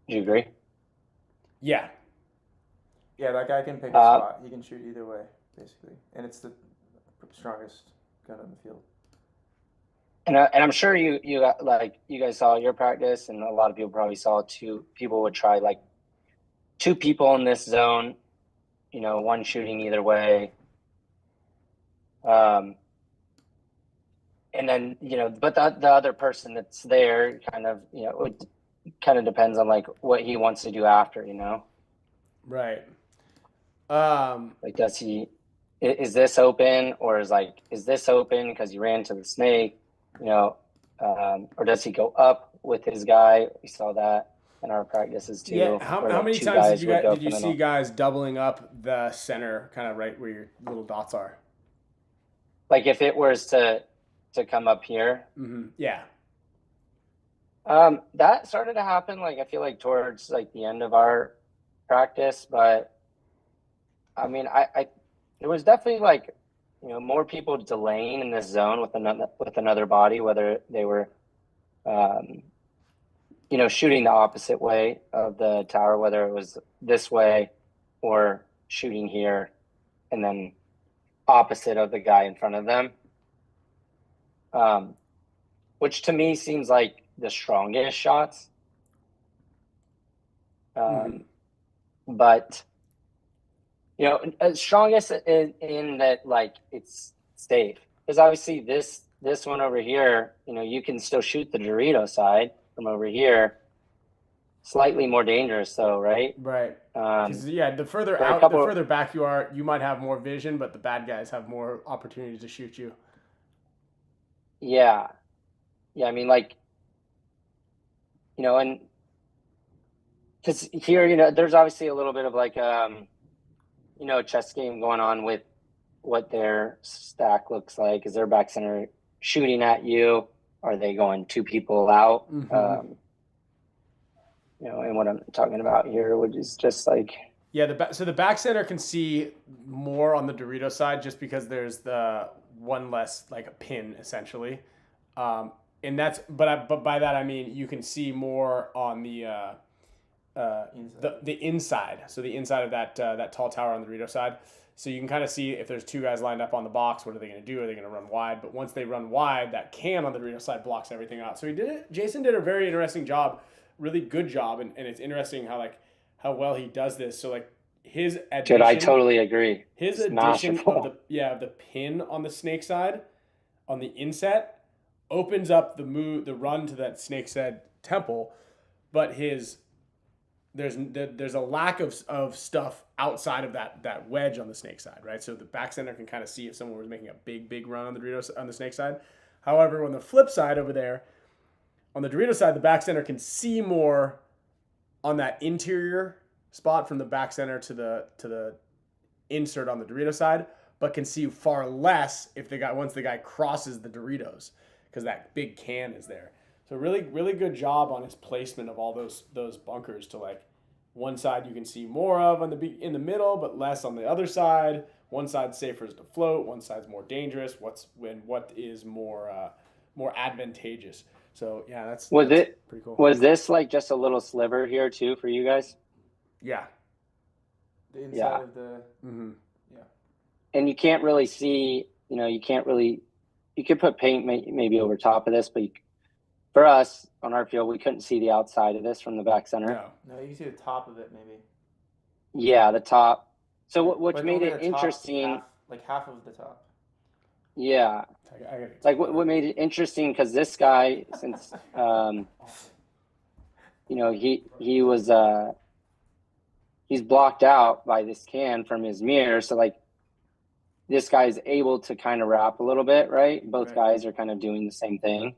Speaker 2: Do you agree?
Speaker 1: Yeah.
Speaker 3: Yeah, that guy can pick a spot. He can shoot either way, basically, and it's the strongest gun in the field.
Speaker 2: And I'm sure you guys saw your practice, and a lot of people probably saw people would try two people in this zone, one shooting either way. And then, but the other person that's there kind of, it kind of depends on what he wants to do after,
Speaker 1: Right.
Speaker 2: Is this open, or is this open because he ran to the Snake? Or does he go up with his guy? We saw that. in our practices too.
Speaker 1: Yeah. How
Speaker 2: where, like,
Speaker 1: many
Speaker 2: two
Speaker 1: times
Speaker 2: guys would go
Speaker 1: did you
Speaker 2: for the
Speaker 1: see guys doubling up the center, kind of right where your little dots are?
Speaker 2: Like if it was to come up here.
Speaker 1: Mm-hmm. Yeah.
Speaker 2: That started to happen, like, I feel like towards like the end of our practice, but I mean, I there was definitely like, you know, more people delaying in this zone with another body, whether they were, you know, shooting the opposite way of the tower, whether it was this way or shooting here and then opposite of the guy in front of them. Which to me seems like the strongest shots. But, you know, strongest in that, like, it's safe. Because obviously this one over here, you know, you can still shoot the Dorito side from over here. Slightly more dangerous though, right?
Speaker 1: Right. Yeah, the further
Speaker 2: the
Speaker 1: further back you are, you might have more vision, but the bad guys have more opportunities to shoot you.
Speaker 2: Yeah. Yeah, I mean, like, you know, and because here, you know, there's obviously a little bit of like, you know, a chess game going on with what their stack looks like. Is their back center shooting at you? Are they going two people out? You know, and what I'm talking about here, which is just like,
Speaker 1: yeah, so the back center can see more on the Dorito side just because there's the one less, like, a pin essentially, and that's but by that I mean you can see more on the inside. So the inside of that tall tower on the Dorito side. So you can kind of see if there's two guys lined up on the box, what are they going to do? Are they going to run wide? But once they run wide, that can on the Dorito side blocks everything out. So Jason did a very interesting job, really good job, and it's interesting how well he does this. So like his addition,
Speaker 2: dude, I totally agree.
Speaker 1: His addition of the pin on the snake side, on the inset, opens up the run to that snake's head temple, but there's a lack of stuff outside of that wedge on the snake side, right? So the back center can kind of see if someone was making a big run on the Dorito on the snake side. However, on the flip side over there, on the Dorito side, the back center can see more on that interior spot from the back center to the insert on the Dorito side, but can see far less once the guy crosses the Doritos because that big can is there. So really good job on his placement of all those bunkers to, like, one side you can see more of in the middle, but less on the other side. One side's safer to float. One side's more dangerous. What is more advantageous. So yeah, that's pretty cool.
Speaker 2: Was this like just a little sliver here too for you guys?
Speaker 1: Yeah.
Speaker 3: The inside of the
Speaker 2: yeah. And you can't really see, you know, you could put paint maybe over top of this, but for us on our field, we couldn't see the outside of this from the back center.
Speaker 3: No, you can see the top of it maybe.
Speaker 2: Yeah, the top. So what made it
Speaker 3: top,
Speaker 2: interesting?
Speaker 3: half of the top.
Speaker 2: Yeah. Like what made it interesting, because this guy, since you know, he was he's blocked out by this can from his mirror, so like this guy's able to kind of wrap a little bit, right? Both guys are kind of doing the same thing.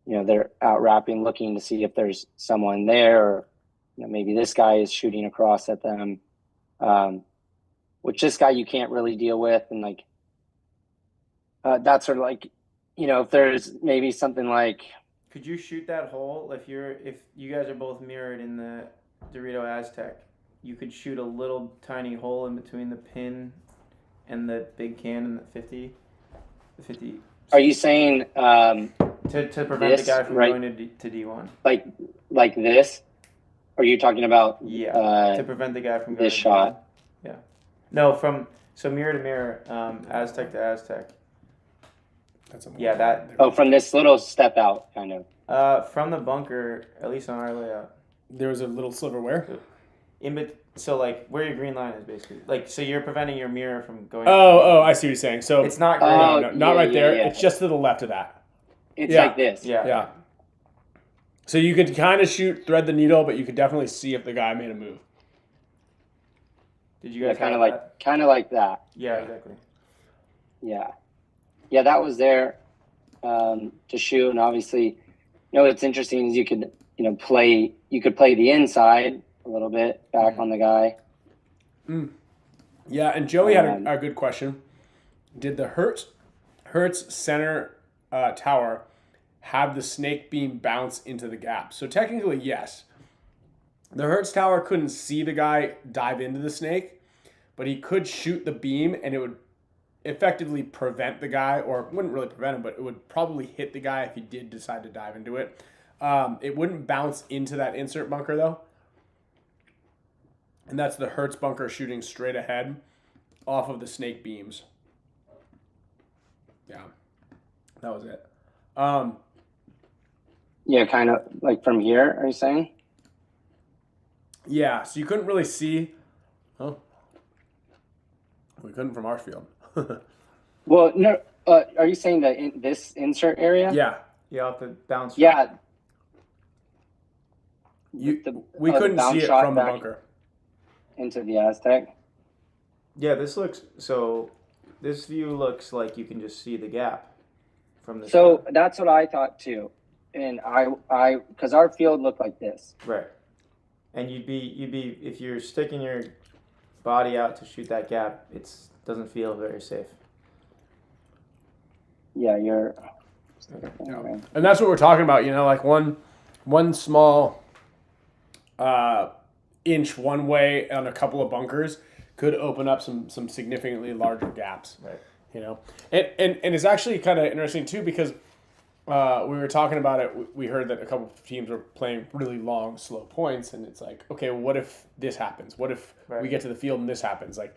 Speaker 2: You know, they're out wrapping, looking to see if there's someone there, or, you know, maybe this guy is shooting across at them, which this guy you can't really deal with. And like, that's sort of like, you know, if there's maybe something like,
Speaker 3: could you shoot that hole if you guys are both mirrored in the Dorito Aztec? You could shoot a little tiny hole in between the pin and the big can and the 50.
Speaker 2: Are you saying
Speaker 3: to prevent the guy from going to D1?
Speaker 2: Like this? Or are you talking about
Speaker 3: to prevent the guy from going
Speaker 2: this shot?
Speaker 3: D1? Yeah. No, so mirror to mirror, Aztec to Aztec.
Speaker 2: From this little step out kind
Speaker 3: of. From the bunker, at least on our layout.
Speaker 1: There was a little sliver where?
Speaker 3: So like where your green line is basically. Like, so you're preventing your mirror from going.
Speaker 1: Oh, I see what you're saying. So
Speaker 3: it's not green.
Speaker 1: Not right there. Yeah. It's just to the left of that.
Speaker 2: It's like this.
Speaker 1: Yeah. So you could kind of thread the needle, but you could definitely see if the guy made a move.
Speaker 3: Did you guys
Speaker 2: kind of like that?
Speaker 3: Yeah, exactly.
Speaker 2: Yeah, that was there to shoot, and obviously, you know, what's interesting is you could, you know, play you could play the inside a little bit back on the guy.
Speaker 1: Yeah, and Joey had a good question. Did the Hertz center tower have the snake beam bounce into the gap? So technically, yes. The Hertz tower couldn't see the guy dive into the snake, but he could shoot the beam, and it would effectively prevent the guy, or wouldn't really prevent him, but it would probably hit the guy if he did decide to dive into it. It wouldn't bounce into that insert bunker, though. And that's the Hertz bunker shooting straight ahead off of the snake beams. Yeah, that was it.
Speaker 2: Yeah, kind of like from here, are you saying?
Speaker 1: Yeah, so you couldn't really see. Oh, we couldn't from our field.
Speaker 2: Well, no. Are you saying that in this insert area?
Speaker 1: Yeah.
Speaker 3: You have to bounce.
Speaker 2: Yeah.
Speaker 1: We couldn't see it from the bunker.
Speaker 2: Into the Aztec.
Speaker 3: Yeah, this view looks like you can just see the gap from the.
Speaker 2: So that's what I thought too, and I because our field looked like this.
Speaker 3: Right, and you'd be if you're sticking your body out to shoot that gap, it doesn't feel very safe.
Speaker 2: Yeah, you're.
Speaker 1: Yeah. And that's what we're talking about. You know, like one small inch one way on a couple of bunkers could open up some significantly larger gaps.
Speaker 3: Right.
Speaker 1: You know, and it's actually kind of interesting too, because we were talking about it. We heard that a couple of teams were playing really long, slow points, and it's like, okay, well, what if this happens? What if we get to the field and this happens? Like,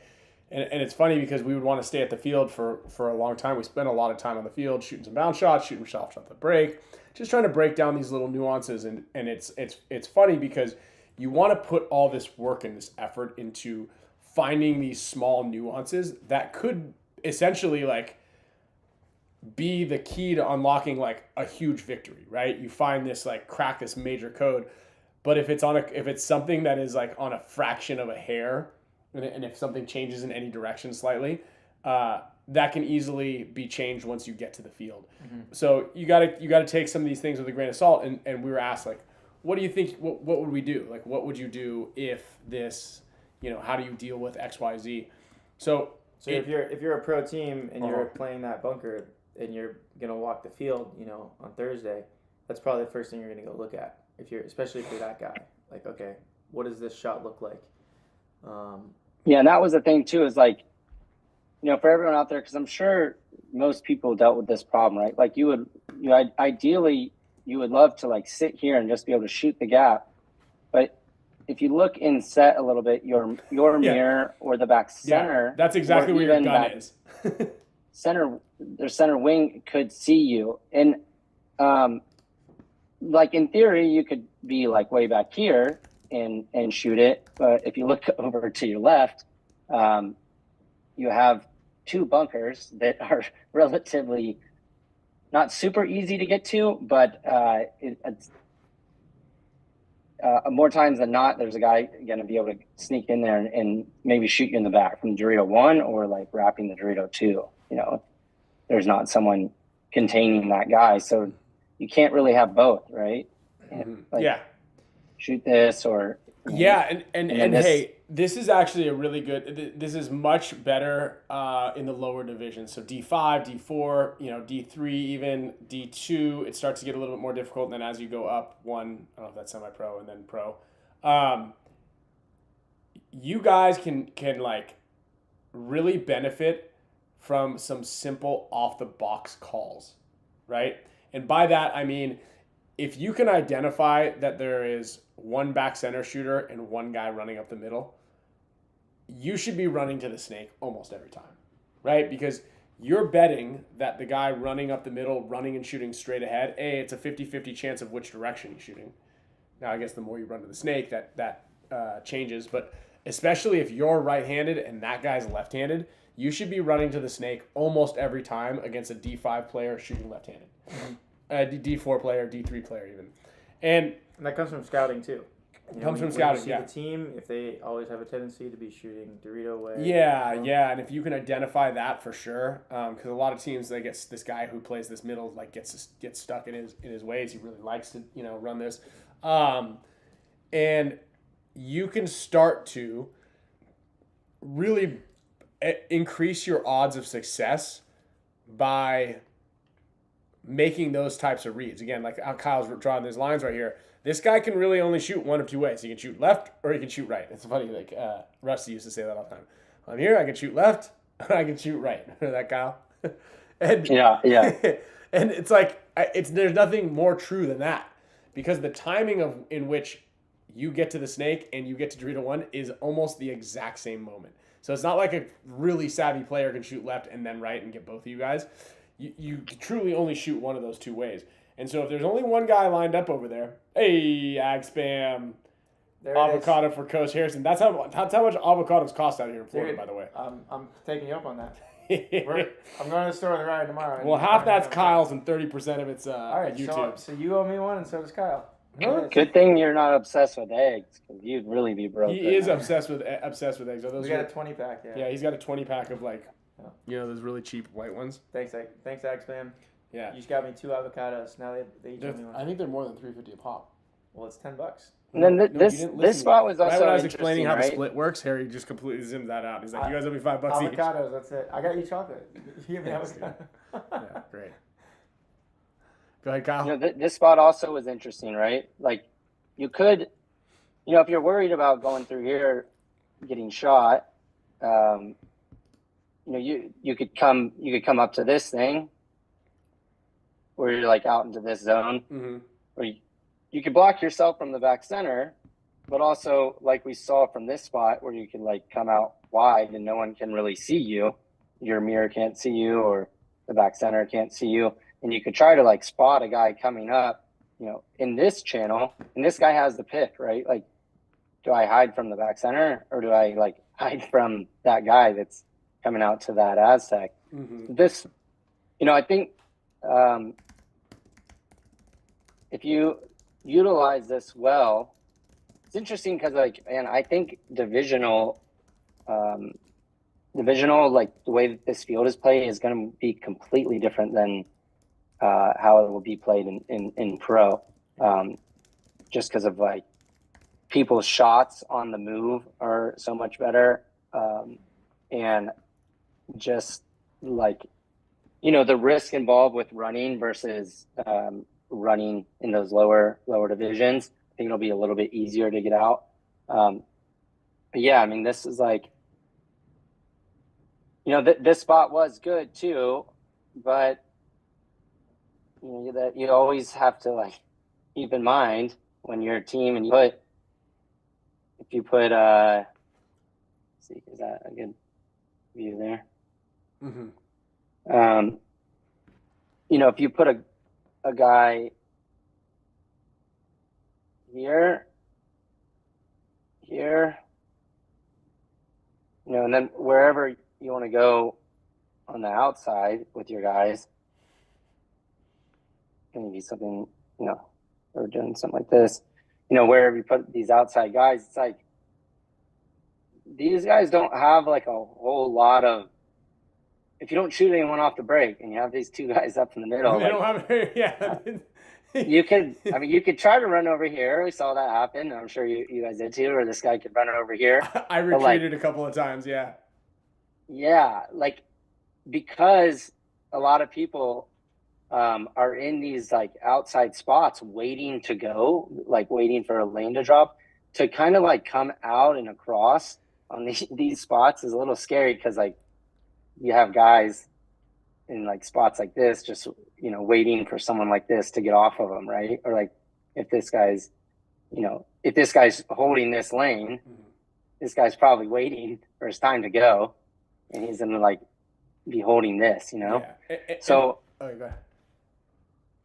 Speaker 1: and it's funny because we would want to stay at the field for a long time. We spent a lot of time on the field shooting some bounce shots, shooting shots at the break, just trying to break down these little nuances. And it's funny because you want to put all this work and this effort into finding these small nuances that could essentially like be the key to unlocking like a huge victory, right? You find this, like, crack this major code, but if it's something that is like on a fraction of a hair, and if something changes in any direction slightly, that can easily be changed once you get to the field. Mm-hmm. So you gotta take some of these things with a grain of salt. And we were asked, like, what do you think? What would we do? Like, what would you do if this? You know, how do you deal with X, Y, Z? So
Speaker 3: if you're a pro team and you're playing that bunker and you're gonna walk the field, you know, on Thursday, that's probably the first thing you're gonna go look at. Especially if you're that guy, like, okay, what does this shot look like?
Speaker 2: Yeah, and that was the thing too, is like, you know, for everyone out there, because I'm sure most people dealt with this problem, right? Like ideally you would love to like sit here and just be able to shoot the gap, but if you look in set a little bit, your mirror or the back center,
Speaker 1: that's exactly where your gun is. Their center wing could see you, and
Speaker 2: like in theory, you could be like way back here and shoot it. But if you look over to your left, you have two bunkers that are relatively not super easy to get to, but it's more times than not, there's a guy going to be able to sneak in there and maybe shoot you in the back from Dorito 1 or like wrapping the Dorito 2. You know, there's not someone containing that guy. So you can't really have both, right?
Speaker 1: Mm-hmm.
Speaker 2: Like, shoot this or...
Speaker 1: Yeah, and hey, this is actually a really good... This is much better in the lower divisions. So D5, D4, you know, D3 even, D2, it starts to get a little bit more difficult. And then as you go up one, I don't know if that's semi-pro and then pro, you guys can like really benefit from some simple off-the-box calls, right? And by that, I mean, if you can identify that there is one back center shooter and one guy running up the middle, you should be running to the snake almost every time, right? Because you're betting that the guy running up the middle, running and shooting straight ahead, it's a 50-50 chance of which direction he's shooting. Now, I guess the more you run to the snake, that changes. But especially if you're right-handed and that guy's left-handed, you should be running to the snake almost every time against a D5 player shooting left-handed. D4 player, D3 player even. And
Speaker 3: that comes from scouting too.
Speaker 1: You know, from scouting,
Speaker 3: the team, if they always have a tendency to be shooting Dorito way.
Speaker 1: Yeah, and if you can identify that for sure, because a lot of teams, they get this guy who plays this middle, like gets stuck in his ways. He really likes to, you know, run this. And you can start to really increase your odds of success by making those types of reads. Again, like how Kyle's drawing these lines right here. This guy can really only shoot one of two ways. He can shoot left or he can shoot right. It's funny, like Rusty used to say that all the time. I'm here, I can shoot left, or I can shoot right. Remember that, Kyle? And,
Speaker 2: yeah.
Speaker 1: And it's like, there's nothing more true than that. Because the timing in which you get to the snake and you get to Dorito 1 is almost the exact same moment. So it's not like a really savvy player can shoot left and then right and get both of you guys. You truly only shoot one of those two ways. And so if there's only one guy lined up over there, hey, ag spam, avocado for Coach Harrison. That's how much avocados cost out here in Florida, by the way.
Speaker 3: I'm taking you up on that. I'm going to the store on the ride tomorrow.
Speaker 1: Well, half that's Kyle's and 30% of it's
Speaker 3: all right,
Speaker 1: YouTube.
Speaker 3: So you owe me one, and so does Kyle.
Speaker 2: Good thing you're not obsessed with eggs, because you'd really be broke.
Speaker 1: He is obsessed with eggs.
Speaker 3: We got a 20-pack, yeah.
Speaker 1: Yeah, he's got a 20-pack of those really cheap white ones.
Speaker 3: Thanks, Ag Spam.
Speaker 1: Yeah.
Speaker 3: You just got me 2 avocados. Now they each owe me one.
Speaker 1: I think they're more than $3.50 a pop.
Speaker 3: Well, it's $10.
Speaker 2: And then this spot was also
Speaker 1: right when I was
Speaker 2: interesting,
Speaker 1: explaining how
Speaker 2: right?
Speaker 1: the split works, Harry just completely zoomed that out. He's like, "You guys owe me $5 each."
Speaker 3: Avocados, that's it. I got you chocolate. You give me avocado.
Speaker 1: Yeah, great. Go ahead, Kyle.
Speaker 2: This spot also was interesting, right? Like, you could, if you're worried about going through here, getting shot, you could come up to this thing, where you're like out into this zone,
Speaker 1: Mm-hmm.
Speaker 2: where you could block yourself from the back center, but also like we saw from this spot where you can like come out wide and no one can really see you. Your mirror can't see you or the back center can't see you. And you could try to like spot a guy coming up, in this channel, and this guy has the pick, right? Like, do I hide from the back center or do I like hide from that guy that's coming out to that Aztec?
Speaker 1: Mm-hmm.
Speaker 2: This, I think if you utilize this well, it's interesting because I think divisional, like the way that this field is played is going to be completely different than how it will be played in pro, just because of like people's shots on the move are so much better, and just like the risk involved with running versus running in those lower divisions. I think it'll be a little bit easier to get out. But yeah, I mean, this is like, this spot was good too, but that you always have to like keep in mind when you're a team and if you put let's see, is that a good view there?
Speaker 1: Mm-hmm.
Speaker 2: If you put a guy here, and then wherever you want to go on the outside with your guys, maybe something, or doing something like this, wherever you put these outside guys, it's like these guys don't have like a whole lot of, if you don't shoot anyone off the break and you have these two guys up in the middle,
Speaker 1: They don't have, yeah.
Speaker 2: you could try to run over here. We saw that happen. I'm sure you guys did too, or this guy could run over here.
Speaker 1: I retreated a couple of times, yeah.
Speaker 2: Yeah, like, because a lot of people are in these like outside spots waiting to go, like waiting for a lane to drop, to kind of like come out and across on these spots is a little scary, because like you have guys in like spots like this just waiting for someone like this to get off of them, right? Or like if this guy's holding this lane, this guy's probably waiting for his time to go, and he's gonna like be holding this,
Speaker 1: Yeah.
Speaker 2: So
Speaker 1: go ahead.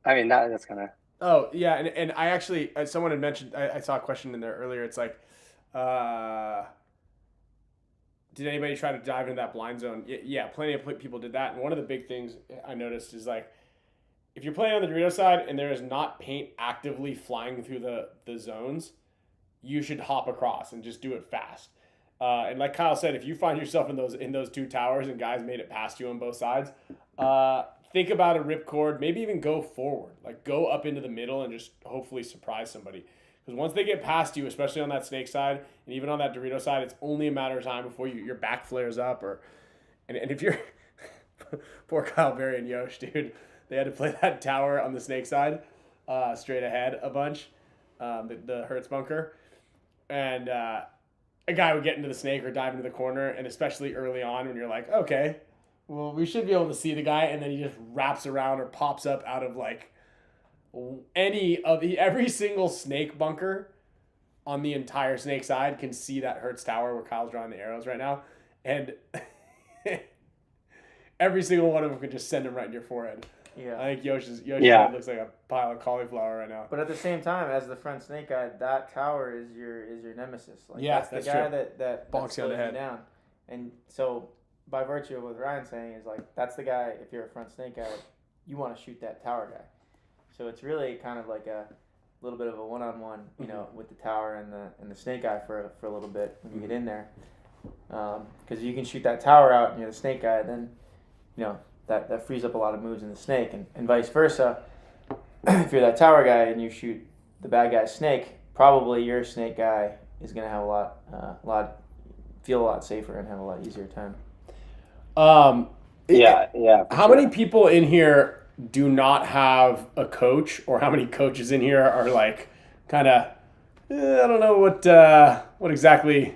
Speaker 2: I mean, that's kind of.
Speaker 1: Oh yeah, and I actually, someone had mentioned, I saw a question in there earlier. It's like, did anybody try to dive into that blind zone? Yeah, plenty of people did that. And one of the big things I noticed is like, if you're playing on the Dorito side and there is not paint actively flying through the zones, you should hop across and just do it fast. And like Kyle said, if you find yourself in those two towers and guys made it past you on both sides, think about a ripcord. Maybe even go forward, like go up into the middle and just hopefully surprise somebody. Because once they get past you, especially on that snake side and even on that Dorito side, it's only a matter of time before your back flares up. And if you're poor Kyle Berry and Yosh, dude, they had to play that tower on the snake side straight ahead a bunch, the Hertz bunker, and a guy would get into the snake or dive into the corner, and especially early on when you're like, okay, well, we should be able to see the guy, and then he just wraps around or pops up out of like every single snake bunker on the entire snake side can see that Hertz tower where Kyle's drawing the arrows right now, and every single one of them could just send him right in your forehead.
Speaker 3: Yeah.
Speaker 1: I think Yosh's head looks like a pile of cauliflower right now.
Speaker 3: But at the same time, as the front snake guy, that tower is your nemesis. Like,
Speaker 1: yeah,
Speaker 3: that's the guy
Speaker 1: true.
Speaker 3: that
Speaker 1: bonks you on the head
Speaker 3: down. And so, by virtue of what Ryan's saying, is like that's the guy. If you're a front snake guy, you want to shoot that tower guy. So it's really kind of like a little bit of a one-on-one, you know, with the tower and the snake guy for a little bit when you get in there, because you can shoot that tower out and you're the snake guy, then you know that frees up a lot of moves in the snake, and vice versa. If you're that tower guy and you shoot the bad guy's snake, probably your snake guy is gonna have feel a lot safer and have a lot easier time.
Speaker 2: Yeah.
Speaker 1: How many people in here do not have a coach, or how many coaches in here are like kind of I don't know what exactly, I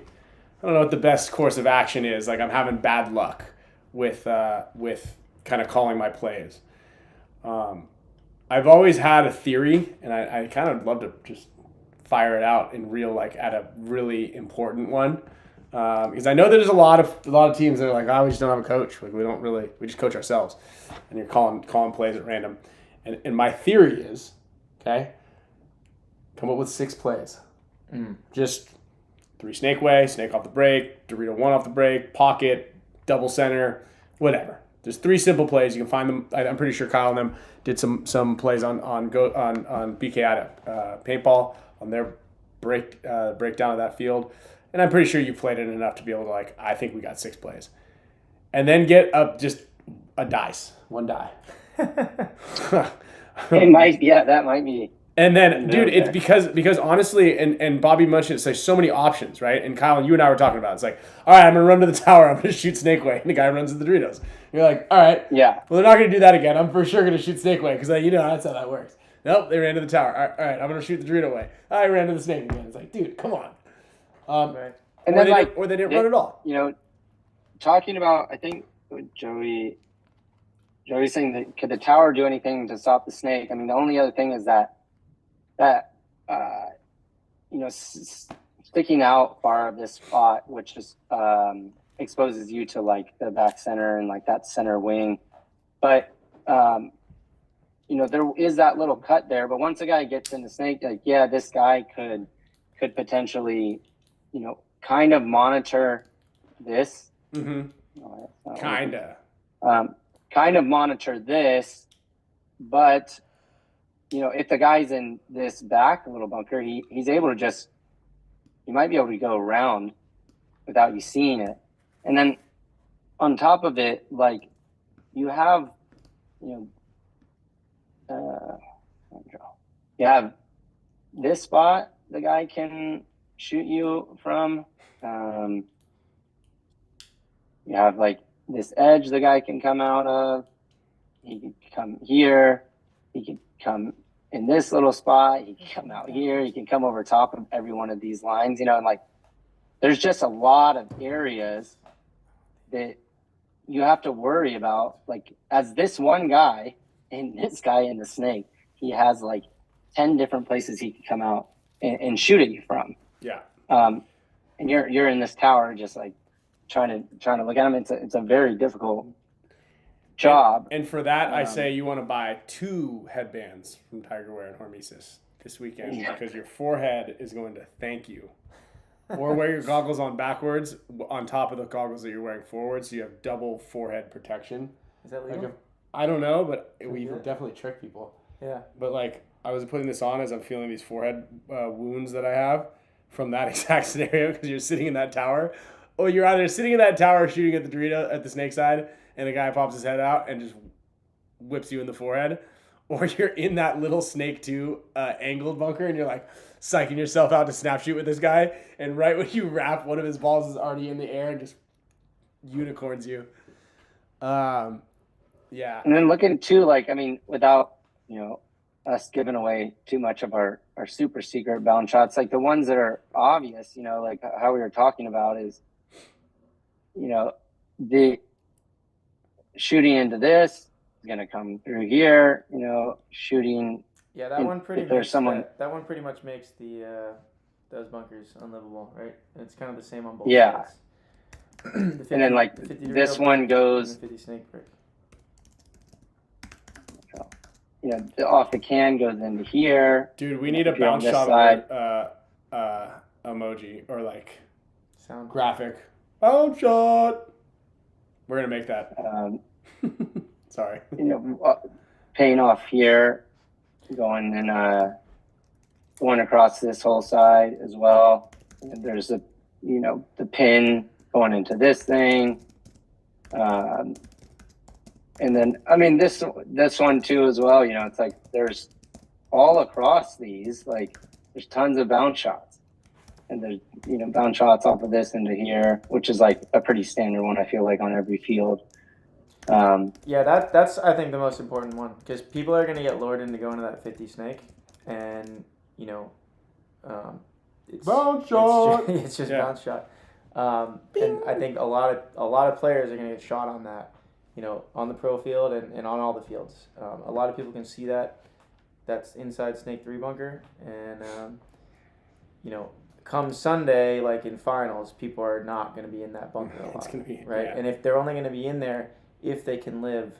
Speaker 1: don't know what the best course of action is. Like, I'm having bad luck with kind of calling my plays. I've always had a theory, and I kind of love to just fire it out in real, like at a really important one, because I know there's a lot of teams that are like, we just don't have a coach. Like, we just coach ourselves, and you're calling plays at random. And my theory is, okay, come up with 6 plays. Just 3 snake way, snake off the break, Dorito 1 off the break, pocket, double center, whatever. There's 3 simple plays. You can find them. I'm pretty sure Kyle and them did some plays on BKI Paintball on their breakdown of that field. And I'm pretty sure you played it enough to be able to, like, I think we got 6 plays. And then get up just a dice, 1 die.
Speaker 2: That might be.
Speaker 1: And then, dude, it's because honestly, and Bobby mentioned, it's like so many options, right? And Kyle, you and I were talking about it. It's like, all right, I'm going to run to the tower. I'm going to shoot Snake Way. And the guy runs to the Doritos. You're like, all right.
Speaker 2: Yeah.
Speaker 1: Well, they're not going to do that again. I'm for sure going to shoot Snake Way because, you know, that's how that works. Nope, they ran to the tower. All right, I'm going to shoot the Dorito Way. I ran to the Snake again. It's like, dude, come on.
Speaker 2: Right. And then,
Speaker 1: or they didn't run at all.
Speaker 2: You know, talking about, I think Joey's saying that could the tower do anything to stop the snake? I mean, the only other thing is that you know, sticking out far of this spot, which just exposes you to like the back center and like that center wing. But you know, there is that little cut there. But once a guy gets in the snake, like, yeah, this guy could potentially, you know, kind of monitor this.
Speaker 1: Mm-hmm.
Speaker 2: Kind of monitor this, but you know, if the guy's in this back little bunker, he's able to he might be able to go around without you seeing it. And then on top of it, like, you have, you know, you have this spot the guy can shoot you from. You have like this edge the guy can come out of. He can come here. He can come in this little spot. He can come out here. He can come over top of every one of these lines, you know, and like, there's just a lot of areas that you have to worry about. Like, as this one guy and this guy in the snake, he has like 10 different places he can come out and shoot at you from.
Speaker 1: Yeah.
Speaker 2: And you're in this tower just like trying to look at him. It's a very difficult job.
Speaker 1: And for that, I say you want to buy 2 headbands from Tiger Wear and Hormesis this weekend, because your forehead is going to thank you. Or wear your goggles on backwards on top of the goggles that you're wearing forward, so you have double forehead protection.
Speaker 3: Is that legal?
Speaker 1: I don't know, but we've definitely tricked people.
Speaker 3: Yeah.
Speaker 1: But like, I was putting this on as I'm feeling these forehead wounds that I have from that exact scenario, because you're sitting in that tower. Or you're either sitting in that tower shooting at the Dorito at the snake side, and a guy pops his head out and just whips you in the forehead, or you're in that little snake 2 angled bunker, and you're like, psyching yourself out to snap shoot with this guy, and right when you wrap, one of his balls is already in the air and just unicorns you. Yeah.
Speaker 2: And then looking too, like, I mean, without, us giving away too much of our super secret bound shots, like the ones that are obvious, like how we were talking about is, the shooting into this is going to come through here, shooting.
Speaker 3: Yeah, that one pretty
Speaker 2: there's
Speaker 3: much that one pretty much makes the those bunkers unlivable, right? And it's kind of the same on both
Speaker 2: Yeah.
Speaker 3: sides.
Speaker 2: And then like this one goes,
Speaker 3: 50 snake brick.
Speaker 2: off the can goes into here.
Speaker 1: Dude, we need a
Speaker 2: If you're on
Speaker 1: bounce
Speaker 2: this
Speaker 1: shot
Speaker 2: side.
Speaker 1: emoji or like
Speaker 3: Sound.
Speaker 1: graphic. Bounce shot. We're gonna make that. Sorry.
Speaker 2: Paying off here, going and going across this whole side as well. And there's the pin going into this thing. And then, I mean, this one too as well, it's like there's all across these, like there's tons of bounce shots. And there's, bounce shots off of this into here, which is like a pretty standard one, I feel like, on every field.
Speaker 3: Yeah, that's I think the most important one, because people are going to get lured into going to that 50 snake, and it's
Speaker 1: Bounce shot.
Speaker 3: It's just
Speaker 1: Yeah.
Speaker 3: bounce shot. And I think a lot of players are going to get shot on that, on the pro field and on all the fields. A lot of people can see that's inside snake 3 bunker, and come Sunday, like in finals, people are not going to be in that bunker a lot.
Speaker 1: It's gonna be
Speaker 3: right,
Speaker 1: yeah.
Speaker 3: and if they're only going to be in there if they can live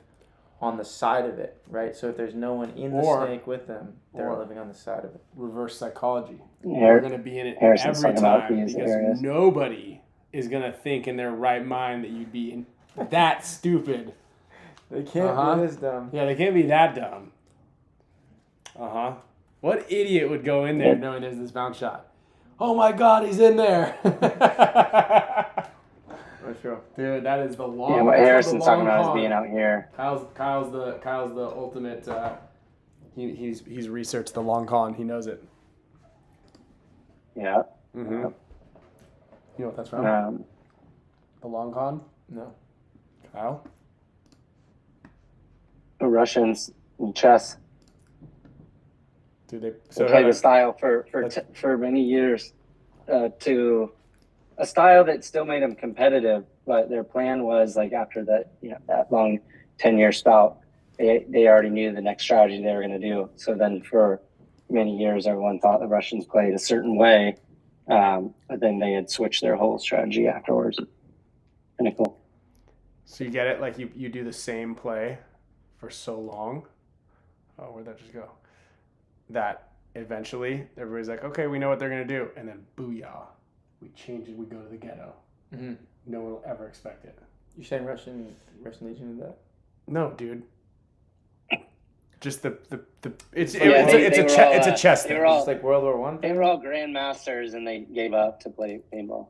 Speaker 3: on the side of it, right? So if there's no one in the snake with them, they're living on the side of it.
Speaker 1: Reverse psychology.
Speaker 2: Yeah.
Speaker 1: We're going to be in it
Speaker 2: Harrison's
Speaker 1: every
Speaker 2: talking about
Speaker 1: time
Speaker 2: these
Speaker 1: because
Speaker 2: areas.
Speaker 1: nobody is going to think in their right mind that you'd be that stupid.
Speaker 3: They can't be this dumb.
Speaker 1: Yeah, they can't be that dumb. What idiot would go in there knowing there's this bounce shot? Oh my God, he's in there.
Speaker 3: For sure.
Speaker 1: Dude, that is the long.
Speaker 2: Yeah, what Harrison's talking about is
Speaker 1: con.
Speaker 2: being out here.
Speaker 1: Kyle's the ultimate. He's researched the long con. He knows it.
Speaker 2: Yeah.
Speaker 1: Mm-hmm. You know what that's from? The long con.
Speaker 3: No.
Speaker 1: Kyle.
Speaker 2: The Russians in chess.
Speaker 1: Dude, they
Speaker 2: Play the style for many years to a style that still made them competitive, but their plan was like after that that long 10-year spout, they already knew the next strategy they were going to do. So then for many years, everyone thought the Russians played a certain way, but then they had switched their whole strategy afterwards. Kind of cool.
Speaker 1: So you get it, like you do the same play for so long. Oh, where'd that just go? That eventually everybody's like, okay, we know what they're gonna do, and then booyah, we change it. We go to the ghetto.
Speaker 3: Mm-hmm.
Speaker 1: No one will ever expect it.
Speaker 3: You saying Russian Legion did that?
Speaker 1: No, dude. Just it's
Speaker 2: Yeah,
Speaker 1: a chess
Speaker 2: they
Speaker 1: thing.
Speaker 2: were all-
Speaker 3: It's like World War One.
Speaker 2: They were all grandmasters and they gave up to play paintball.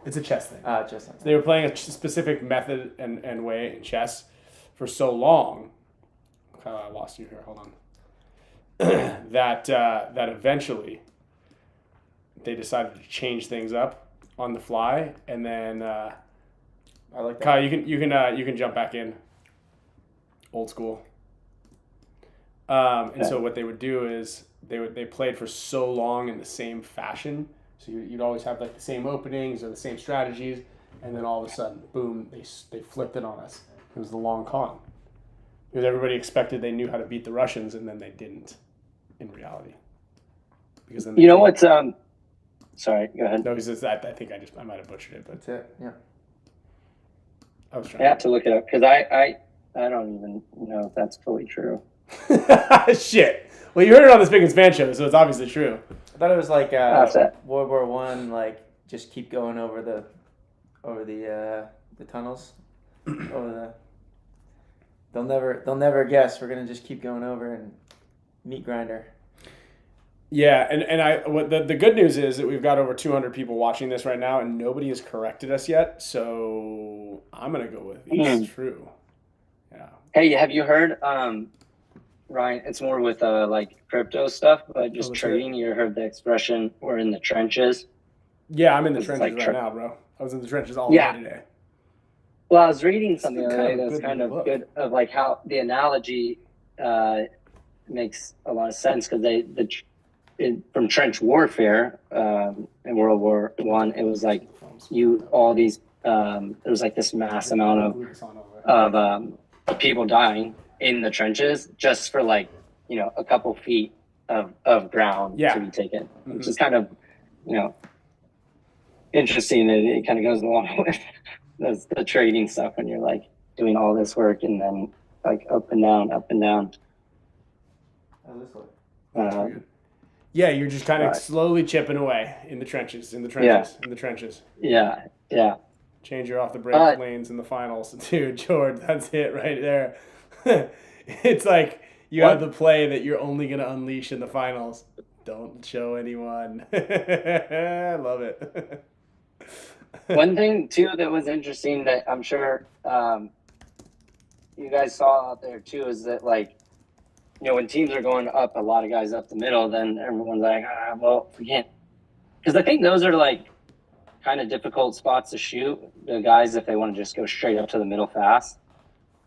Speaker 1: It's a chess thing.
Speaker 3: Just
Speaker 1: So they were playing a specific method and way in chess for so long. I lost you here. Hold on. that eventually they decided to change things up on the fly, and then
Speaker 3: I like that.
Speaker 1: Kyle, you can jump back in. Old school. And so what they would do is they played for so long in the same fashion. So you'd always have like the same openings or the same strategies, and then all of a sudden, boom, they flipped it on us. It was the long con. Because everybody expected they knew how to beat the Russians, and then they didn't in reality. Because then
Speaker 2: What's sorry, go ahead.
Speaker 1: No, because I think I might have butchered it, but
Speaker 3: That's it. Yeah.
Speaker 1: I was
Speaker 2: I
Speaker 1: trying.
Speaker 2: have to look it up because I don't even know if that's fully true.
Speaker 1: Shit. Well, you heard it on the Spicka Span Show, so it's obviously true.
Speaker 3: I thought it was like
Speaker 2: That.
Speaker 3: World War One, like just keep going over the tunnels, over the. They'll never guess. We're gonna just keep going over and meat grinder.
Speaker 1: Yeah, and what the good news is that we've got over 200 people watching this right now, and nobody has corrected us yet. So I'm gonna go with it's true. Yeah.
Speaker 2: Hey, have you heard Ryan, it's more with like crypto stuff, but just
Speaker 1: let's hear it.
Speaker 2: trading. You heard the expression, we're in the trenches.
Speaker 1: Yeah, I'm in the
Speaker 2: It's
Speaker 1: trenches
Speaker 2: like
Speaker 1: right now, bro. I was in the trenches all
Speaker 2: Yeah.
Speaker 1: day today.
Speaker 2: Well, I was reading something the other day
Speaker 1: kind of
Speaker 2: that was
Speaker 1: good
Speaker 2: kind of
Speaker 1: look.
Speaker 2: good of like how the analogy makes a lot of sense because from trench warfare in World War One, it was like there was like this mass amount of people dying in the trenches just for like, you know, a couple feet of ground to be taken, which is kind of, you know, interesting that it kind of goes along with the trading stuff when you're like doing all this work and then like up and down.
Speaker 3: How's this look?
Speaker 1: Yeah, you're just kind of slowly chipping away in the trenches.
Speaker 2: Yeah.
Speaker 1: Change your off the break lanes in the finals. Dude, George, that's it right there. It's like you have the play that you're only going to unleash in the finals. Don't show anyone. I love it.
Speaker 2: One thing, too, that was interesting that I'm sure you guys saw out there, too, is that, like, you know, when teams are going up, a lot of guys up the middle, then everyone's like, well, forget. Because I think those are, like, kind of difficult spots to shoot, the guys, if they want to just go straight up to the middle fast.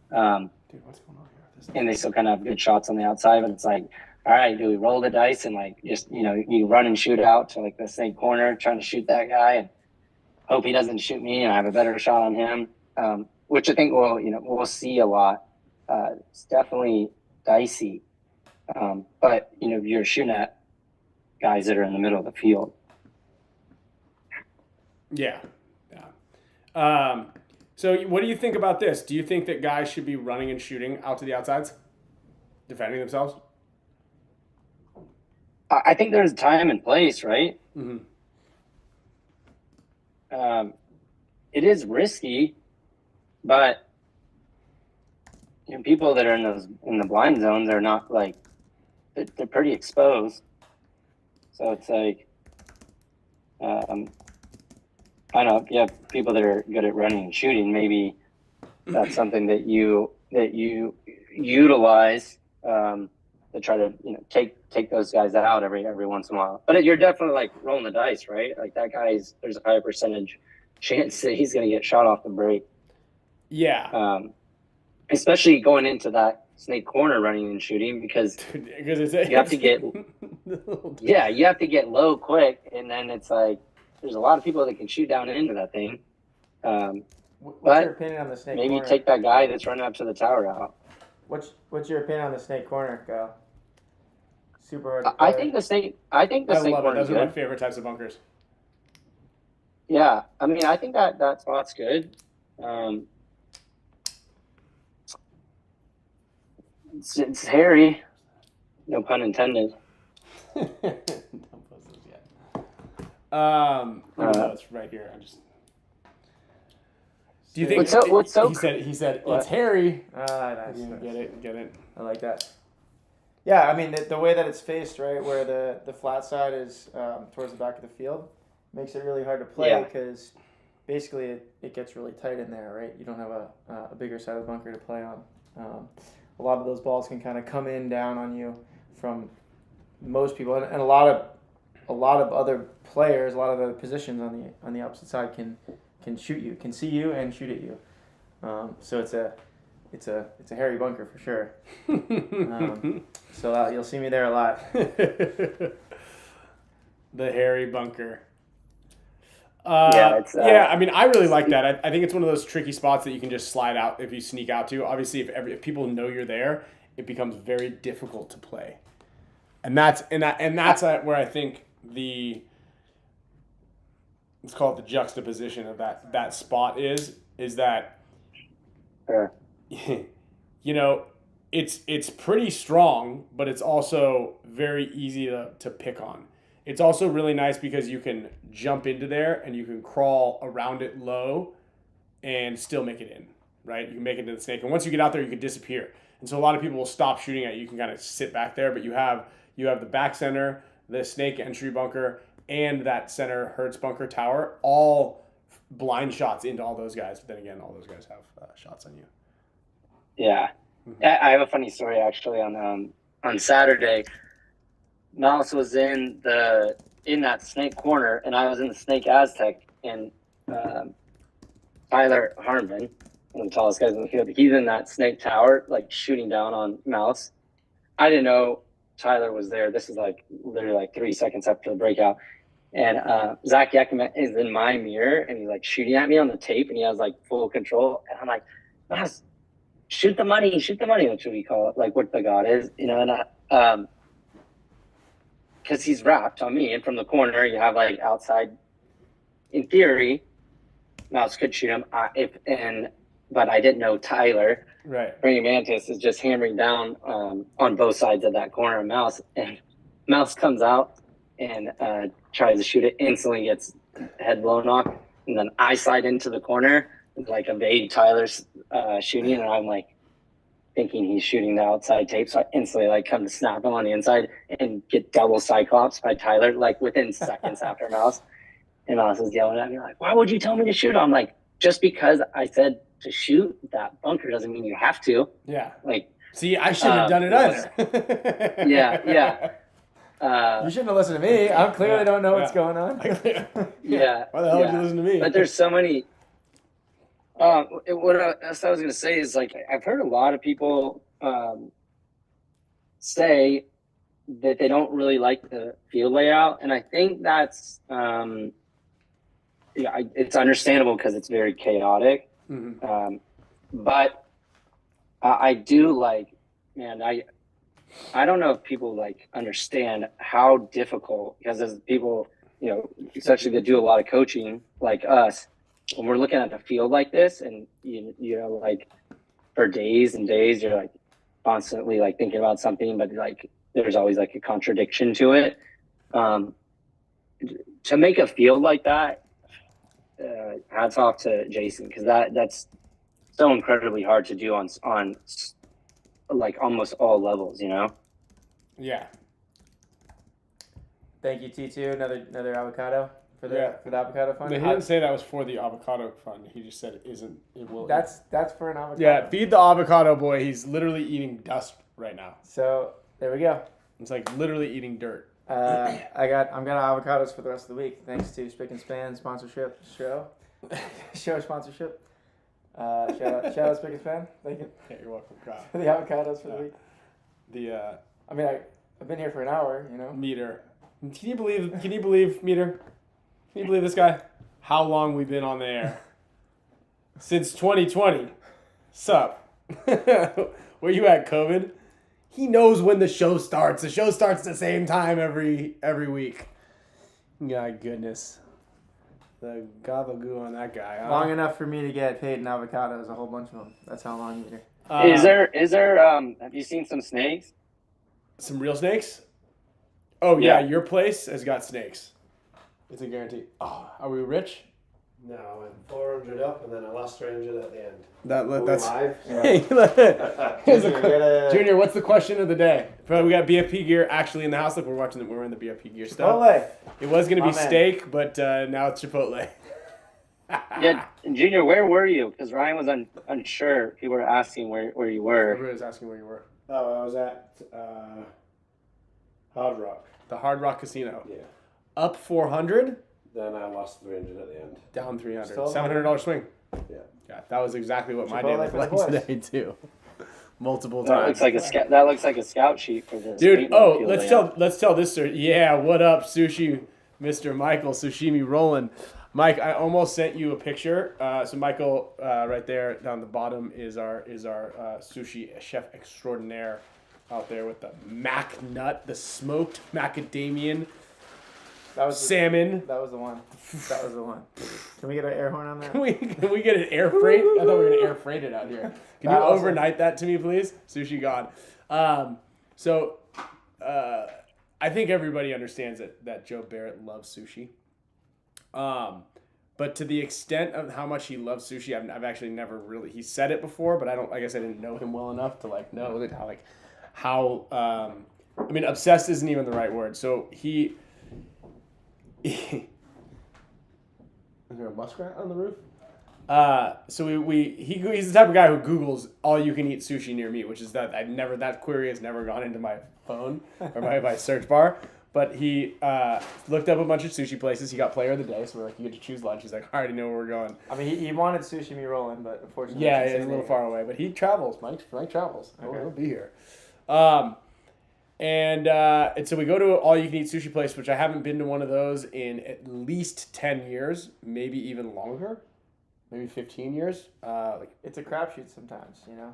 Speaker 1: Dude, what's going on here?
Speaker 2: And they still kind of have good shots on the outside, but it's like, all right, do we roll the dice and, like, just, you know, you run and shoot out to, like, the same corner, trying to shoot that guy and hope he doesn't shoot me and I have a better shot on him, which I think we'll see a lot. It's definitely dicey, but you know, you're shooting at guys that are in the middle of the field.
Speaker 1: Yeah. So what do you think about this? Do you think that guys should be running and shooting out to the outsides, defending themselves?
Speaker 2: I think there's time and place, right?
Speaker 1: Mm-hmm.
Speaker 2: It is risky, but you know, people that are in the blind zones are not like they're pretty exposed. So it's like, I don't know. If you have people that are good at running and shooting, maybe that's something that you utilize to try to, you know, take those guys out every once in a while. But you're definitely like rolling the dice, right? Like that there's a higher percentage chance that he's going to get shot off the break.
Speaker 1: Yeah.
Speaker 2: Especially going into that snake corner running and shooting because you have to get you have to get low quick, and then it's like there's a lot of people that can shoot down into that thing.
Speaker 3: What's your opinion on the snake
Speaker 2: maybe
Speaker 3: corner?
Speaker 2: take that guy that's running up to the tower out.
Speaker 3: What's your opinion on the snake corner, Kyle? Super hard to play.
Speaker 2: I think the snake corner.
Speaker 1: Those are my favorite types of bunkers.
Speaker 2: Yeah, I mean, I think that spot's good. It's hairy, no pun intended.
Speaker 1: Don't post those yet. It's right here. Do you think he said it's hairy?
Speaker 3: Nice.
Speaker 1: Get it.
Speaker 3: I like that. Yeah, I mean the way that it's faced, right, where the flat side is towards the back of the field, makes it really hard to play because basically it gets really tight in there, right? You don't have a bigger side of the bunker to play on. A lot of those balls can kind of come down on you from most people, and a lot of other players, a lot of the positions on the opposite side can shoot you, can see you and shoot at you. So it's a hairy bunker for sure. So you'll see me there a lot.
Speaker 1: The hairy bunker. I mean, I really like that. I think it's one of those tricky spots that you can just slide out if you sneak out to. Obviously, if people know you're there, it becomes very difficult to play. And that's where I think let's call it the juxtaposition of that spot is that you know, it's pretty strong, but it's also very easy to pick on. It's also really nice because you can jump into there and you can crawl around it low and still make it in, right? You can make it to the snake. And once you get out there, you can disappear. And so a lot of people will stop shooting at you. You can kind of sit back there, but you have the back center, the snake entry bunker, and that center Hertz bunker tower, all blind shots into all those guys. But then again, all those guys have shots on you.
Speaker 2: Yeah. I have a funny story actually on Saturday. Mouse was in that snake corner, and I was in the snake Aztec, and Tyler Harmon, one of the tallest guys in the field, he's in that snake tower, like shooting down on Mouse. I didn't know Tyler was there. This is like literally like 3 seconds after the breakout. And Zach Yakima is in my mirror, and he's like shooting at me on the tape, and he has like full control. And I'm like, Mouse, shoot the money. That's what we call it, like what the god is, you know. And because he's wrapped on me, and from the corner you have like outside. In theory, Mouse could shoot him, but I didn't know Tyler, Praying Mantis, is just hammering down on both sides of that corner of Mouse, and Mouse comes out and tries to shoot it, instantly gets head blown off, and then I slide into the corner, like evade Tyler's shooting, and I'm like thinking he's shooting the outside tape, so I instantly like come to snap him on the inside and get double Cyclops by Tyler like within seconds after Mouse. And Mouse is yelling at me like, "Why would you tell me to shoot?" I'm like, just because I said to shoot that bunker doesn't mean you have to.
Speaker 1: Yeah.
Speaker 2: Like,
Speaker 1: see, I shouldn't have done it either.
Speaker 2: Yeah.
Speaker 3: You shouldn't have listened to me. I clearly don't know what's going on.
Speaker 2: Yeah.
Speaker 1: Why the hell would you listen to me?
Speaker 2: But there's so many. What I was going to say is, like, I've heard a lot of people say that they don't really like the field layout, and I think that's it's understandable because it's very chaotic. Mm-hmm. But I do like, man, I don't know if people like understand how difficult, because as people, you know, especially that do a lot of coaching like us, when we're looking at a field like this, and you know, like for days and days, you're like constantly like thinking about something, but like there's always like a contradiction to it. To make a field like that, hats off to Jason, because that's so incredibly hard to do on like almost all levels, you know?
Speaker 1: Yeah.
Speaker 3: Thank you, T2. Another avocado for the avocado fund.
Speaker 1: But he didn't say that was for the avocado fund. He just said it will.
Speaker 3: That's for an avocado.
Speaker 1: Yeah, feed the avocado boy. He's literally eating dust right now.
Speaker 3: So there we go.
Speaker 1: It's like literally eating dirt.
Speaker 3: I'm gonna have avocados for the rest of the week, thanks to Spick and Span sponsorship show sponsorship. Shout out Spick and Span. Thank you.
Speaker 1: Yeah, you're welcome. God.
Speaker 3: For the avocados for the week.
Speaker 1: I
Speaker 3: mean, I've been here for an hour, you know.
Speaker 1: Meter. Can you believe Meter? Can you believe this guy? How long we've been on the air? Since 2020. Sup? Where you at, COVID? He knows when the show starts. The show starts the same time every week. My goodness. The gobble-goo on that guy. Huh?
Speaker 3: Long enough for me to get paid in avocados, a whole bunch of them. That's how long you're
Speaker 2: Is there have you seen some snakes?
Speaker 1: Some real snakes? Oh yeah, your place has got snakes. It's a guarantee. Oh, are we rich?
Speaker 4: No, I went 400 up and then I lost 300 at the end.
Speaker 1: That's
Speaker 4: live.
Speaker 1: Hey, Junior, what's the question of the day? We got BFP Gear actually in the house. Look, we're in the BFP Gear stuff.
Speaker 3: Chipotle.
Speaker 1: It was gonna be steak, but now it's Chipotle.
Speaker 2: Yeah, Junior, where were you? Because Ryan was unsure. People were asking where you were.
Speaker 1: Everybody was asking where you were.
Speaker 4: Oh, I was at Hard Rock.
Speaker 1: The Hard Rock Casino.
Speaker 4: Yeah.
Speaker 1: Up 400.
Speaker 4: Then I lost 300 at the end.
Speaker 1: Down 300. $700 swing.
Speaker 4: Yeah.
Speaker 1: Yeah, that was exactly what my
Speaker 3: Chipotle
Speaker 1: day looked like today too. Multiple times.
Speaker 2: That looks like a scout sheet for this.
Speaker 1: Dude, let's tell this story. Yeah, what up, Sushi, Mr. Michael Sushimi Roland. Mike, I almost sent you a picture. So Michael, right there down the bottom is our sushi chef extraordinaire out there with the mac nut, the smoked macadamian salmon.
Speaker 3: That was the one. Can we get an air horn on that?
Speaker 1: Can we get an air freight? I thought we were gonna air freight it out here. Can you overnight that to me, please? Sushi God. So I think everybody understands that Joe Barrett loves sushi. But to the extent of how much he loves sushi, I've actually never really. He said it before, but I guess I didn't know him well enough to like know that how I mean, obsessed isn't even the right word. So he is there a muskrat on the roof? So he's the type of guy who Googles all you can eat sushi near me, which is that query has never gone into my phone or my search bar. But he looked up a bunch of sushi places. He got player of the day, so we're like, you get to choose lunch. He's like, I already know where we're going.
Speaker 3: I mean, he wanted sushi me rolling, but unfortunately,
Speaker 1: yeah, it's a little far away. But he travels. Mike travels.
Speaker 3: Okay.
Speaker 1: He'll be here. And so we go to an all-you-can-eat sushi place, which I haven't been to one of those in at least 10 years, maybe even longer, maybe 15 years.
Speaker 3: It's a crapshoot sometimes, you know?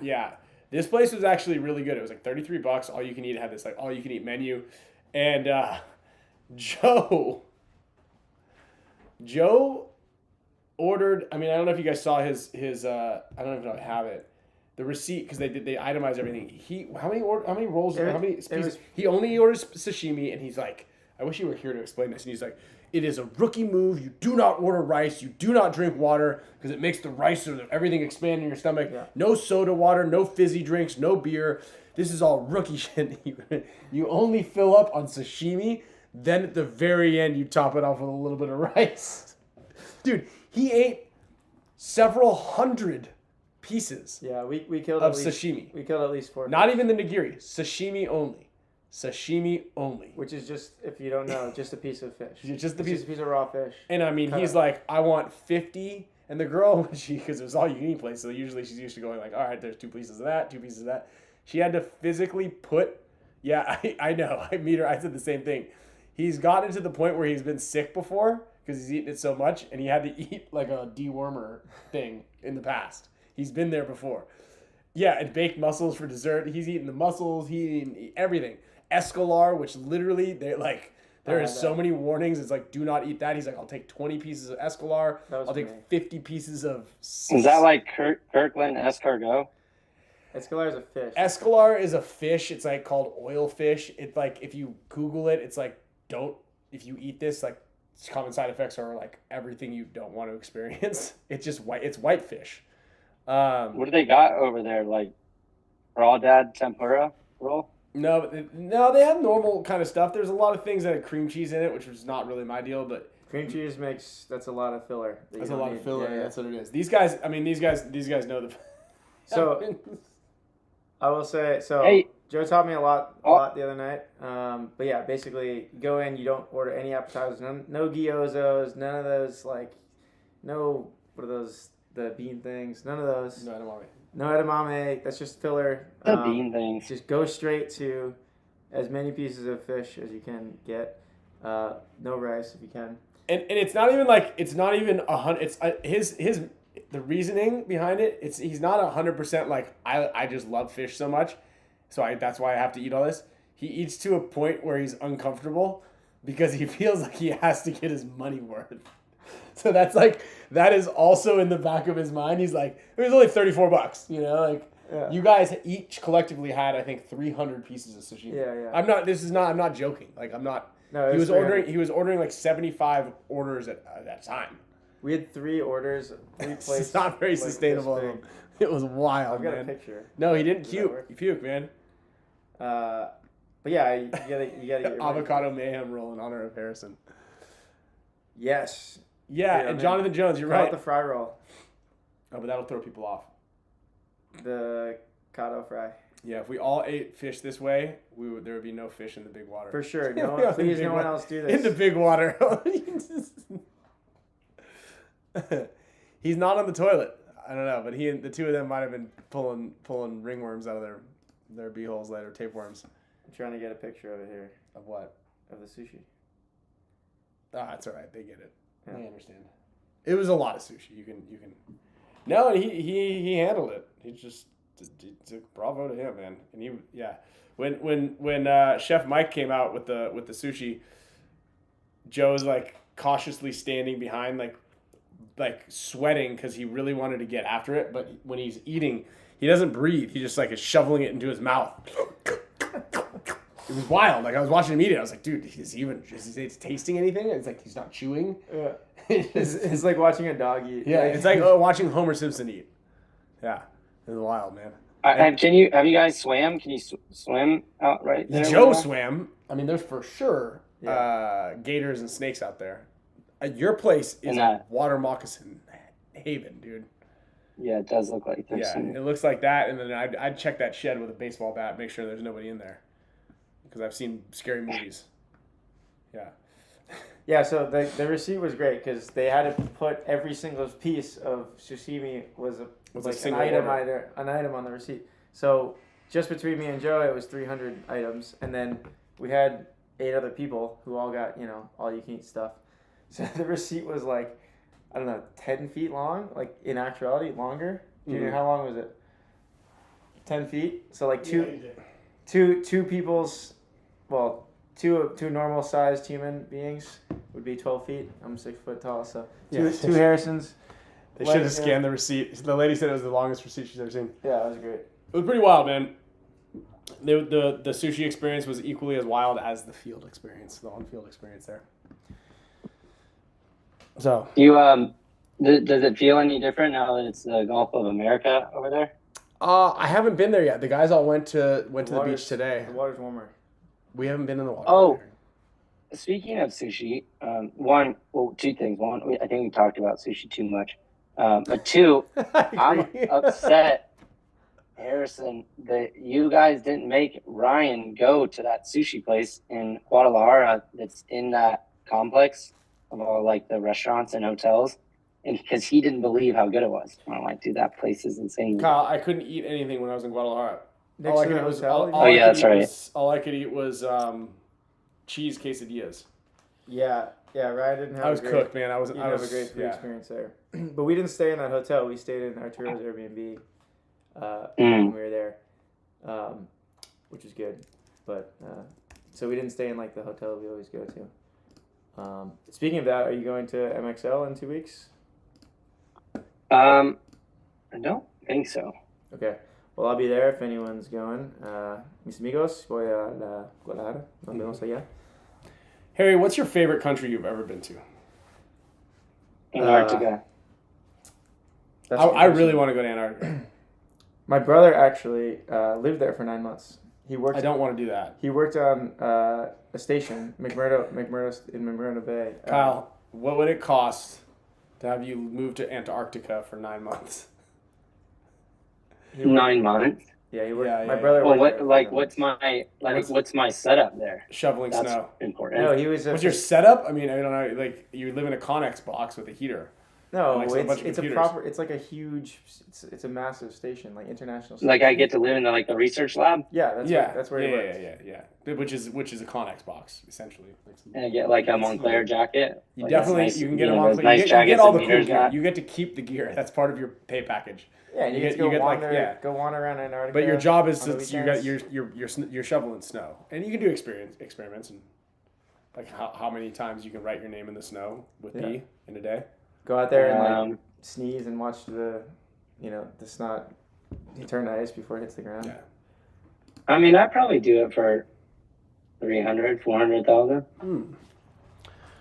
Speaker 1: Yeah. This place was actually really good. It was like $33, all you can eat. It had this like all-you-can-eat menu. And Joe ordered, I mean, I don't know if you guys saw his I don't even know if I have it. The receipt, because they itemize everything. How many rolls? How many pieces? He only orders sashimi, and he's like, I wish you were here to explain this. And he's like, it is a rookie move. You do not order rice. You do not drink water because it makes the rice or everything expand in your stomach. Yeah. No soda water, no fizzy drinks, no beer. This is all rookie shit. You only fill up on sashimi. Then at the very end, you top it off with a little bit of rice. Dude, he ate several hundred pieces.
Speaker 3: Yeah, we killed
Speaker 1: of
Speaker 3: at least,
Speaker 1: sashimi.
Speaker 3: We killed at least 4.
Speaker 1: Not even the nigiri. Sashimi only. Sashimi only.
Speaker 3: Which is just, if you don't know, just a piece of fish.
Speaker 1: Just a
Speaker 3: piece of raw fish.
Speaker 1: And I mean, he's like, I want 50. And the girl, because it was all you can eat place, so usually she's used to going like, all right, there's 2 pieces of that, 2 pieces of that. She had to physically put, I know, I meet her, I said the same thing. He's gotten to the point where he's been sick before because he's eaten it so much, and he had to eat like a dewormer thing in the past. He's been there before. Yeah, and baked mussels for dessert. He's eaten the mussels. He's eaten everything. Escalar, which literally, there is so many warnings. It's like, do not eat that. He's like, I'll take 20 pieces of Escalar. I'll take 50 pieces of...
Speaker 2: Is that like Kirkland escargot?
Speaker 3: Escalar is a fish.
Speaker 1: Escalar is a fish. It's like called oil fish. It's like, if you Google it, it's like, if you eat this, like, common side effects are like everything you don't want to experience. It's just it's white fish.
Speaker 2: What do they got over there? Like crawdad tempura roll?
Speaker 1: No, they have normal kind of stuff. There's a lot of things that have cream cheese in it, which was not really my deal, but
Speaker 3: cream cheese that's a lot of filler.
Speaker 1: That's a lot of filler. Yeah. That's what it is. These guys know the.
Speaker 3: So, I will say,
Speaker 2: hey.
Speaker 3: Joe taught me a lot the other night. But yeah, basically, go in, you don't order any appetizers, no gyozos, none of those, like, no, what are those, the bean things, none of those. No edamame, that's just filler.
Speaker 2: The bean things.
Speaker 3: Just go straight to as many pieces of fish as you can get. No rice if you can.
Speaker 1: And it's not even like, it's not even 100, it's the reasoning behind it, he's not 100% like, I just love fish so much. So that's why I have to eat all this. He eats to a point where he's uncomfortable because he feels like he has to get his money worth. So that is also in the back of his mind. He's like, it was only $34, you know, like you guys each collectively had, I think, 300 pieces of sushi.
Speaker 3: Yeah.
Speaker 1: I'm not joking. Like, I'm not,
Speaker 3: no,
Speaker 1: he was ordering like 75 orders at that time.
Speaker 3: We had 3 orders, 3 plates.
Speaker 1: It's not very sustainable. It was wild, man.
Speaker 3: I've got a picture.
Speaker 1: No, he didn't puke. He puked, man.
Speaker 3: But yeah, you gotta get your
Speaker 1: avocado mayhem roll in honor of Harrison.
Speaker 3: Yes.
Speaker 1: Yeah, and Jonathan Jones, you're right.
Speaker 3: The fry roll.
Speaker 1: Oh, but that'll throw people off.
Speaker 3: The Kato fry.
Speaker 1: Yeah, if we all ate fish this way, there would be no fish in the big water.
Speaker 3: For sure. Please, no one else do this.
Speaker 1: In the big water. He's not on the toilet. I don't know, but the 2 of them might have been pulling ringworms out of their beeholes later, tapeworms.
Speaker 3: I'm trying to get a picture of it here.
Speaker 1: Of what?
Speaker 3: Of the sushi.
Speaker 1: Ah, it's all right. They get it.
Speaker 3: Yeah.
Speaker 1: They understand. It was a lot of sushi. You can. No, and he handled it. He bravo to him, man. And when Chef Mike came out with the sushi, Joe's like cautiously standing behind, like sweating because he really wanted to get after it. But when he's eating, he doesn't breathe. He just like is shoveling it into his mouth. It was wild. Like, I was watching him eat it. I was like, dude, is he tasting anything? It's like he's not chewing.
Speaker 3: Yeah. It's like watching a dog eat.
Speaker 1: Yeah, it's like watching Homer Simpson eat. Yeah, it was wild, man.
Speaker 2: Have you guys swam? Can you swim out right there?
Speaker 1: Joe swam. I mean, there's for sure gators and snakes out there. Your place is a water moccasin haven, dude.
Speaker 2: Yeah, it does look like there's
Speaker 1: Yeah,
Speaker 2: some.
Speaker 1: it looks like that, and then I'd check that shed with a baseball bat, make sure there's nobody in there, because I've seen scary movies. Yeah.
Speaker 3: Yeah, so the receipt was great because they had to put every single piece of sashimi was
Speaker 1: Was a
Speaker 3: like
Speaker 1: single
Speaker 3: an item on the receipt. So just between me and Joe, it was 300 items, and then we had 8 other people who all got all you can eat stuff. So the receipt was like, I don't know, 10 feet long. Like in actuality, longer. Junior, how long was it? 10 feet. So like two people's, well, two normal sized human beings would be 12 feet. I'm 6 foot tall, so two Harrisons.
Speaker 1: They should have scanned the receipt. The lady said it was the longest receipt she's ever seen.
Speaker 3: Yeah, it was great.
Speaker 1: It was pretty wild, man. The sushi experience was equally as wild as the field experience, the on-field experience there. So
Speaker 2: You does it feel any different now that it's the Gulf of America over there?
Speaker 1: I haven't been there yet. The guys all went to the beach today.
Speaker 3: The water's warmer.
Speaker 1: We haven't been in the water.
Speaker 2: Oh, speaking of sushi, two things. One, I think we talked about sushi too much. But two, I'm upset, Harrison, that you guys didn't make Ryan go to that sushi place in Guadalajara that's in that complex of all like the restaurants and hotels, and because he didn't believe how good it was. I'm like, dude, that place is insane.
Speaker 1: Kyle, I couldn't eat anything when I was in Guadalajara.
Speaker 3: Next to the hotel?
Speaker 2: Oh, yeah, that's right.
Speaker 1: All I could eat was cheese quesadillas.
Speaker 3: Yeah, Ryan didn't have.
Speaker 1: I was cooked, man. I was
Speaker 3: have a great food experience there. But we didn't stay in that hotel. We stayed in Arturo's Airbnb when we were there, which was good. But so we didn't stay in like the hotel we always go to. Speaking of that, are you going to MXL in 2 weeks?
Speaker 2: I don't think so.
Speaker 3: Okay. Well, I'll be there if anyone's going. Mis amigos, voy a la Guadalajara. Nos vemos allá.
Speaker 1: Harry, what's your favorite country you've ever been to?
Speaker 2: Antarctica.
Speaker 1: I really want to go to Antarctica.
Speaker 3: My brother actually lived there for 9 months. He worked.
Speaker 1: I don't want to do that.
Speaker 3: He worked on a station, McMurdo in McMurdo Bay.
Speaker 1: Kyle, what would it cost to have you move to Antarctica for 9 months?
Speaker 2: 9 months.
Speaker 3: Yeah, he worked.
Speaker 1: Yeah,
Speaker 3: my
Speaker 1: yeah,
Speaker 3: brother.
Speaker 2: Well,
Speaker 3: worked
Speaker 2: what's my setup there?
Speaker 1: Shoveling
Speaker 2: That's
Speaker 1: snow.
Speaker 2: important.
Speaker 3: No, he was.
Speaker 1: What's your setup? I mean, I don't know. Like, you live in a Connex box with a heater.
Speaker 3: No,
Speaker 1: Like, so a bunch of
Speaker 3: it's a
Speaker 1: computers.
Speaker 3: proper. It's like a huge. It's a massive station, like international. Station.
Speaker 2: Like I get to live in the research lab,
Speaker 3: Yeah, that's where he works.
Speaker 1: Yeah. Which is a Connex box essentially.
Speaker 2: and I get like a Montclair jacket.
Speaker 1: You
Speaker 2: Like,
Speaker 1: definitely
Speaker 2: that's nice,
Speaker 1: you can get
Speaker 2: know,
Speaker 1: them on.
Speaker 2: those
Speaker 1: You
Speaker 2: nice
Speaker 1: get
Speaker 2: jackets
Speaker 1: all
Speaker 2: that
Speaker 1: the cool
Speaker 2: Meters
Speaker 1: gear.
Speaker 2: got.
Speaker 1: You get to keep the gear. That's part of your pay package.
Speaker 3: Yeah, and you get to go wander around Antarctica.
Speaker 1: But your job is
Speaker 3: on the
Speaker 1: you got
Speaker 3: weekends.
Speaker 1: you're shoveling snow, and you can do experiments and like how many times you can write your name in the snow with D in a day.
Speaker 3: Go out there and like sneeze and watch the snot turn to ice before it hits the ground.
Speaker 1: Yeah.
Speaker 2: I mean, I'd probably do it for 300, 400,000.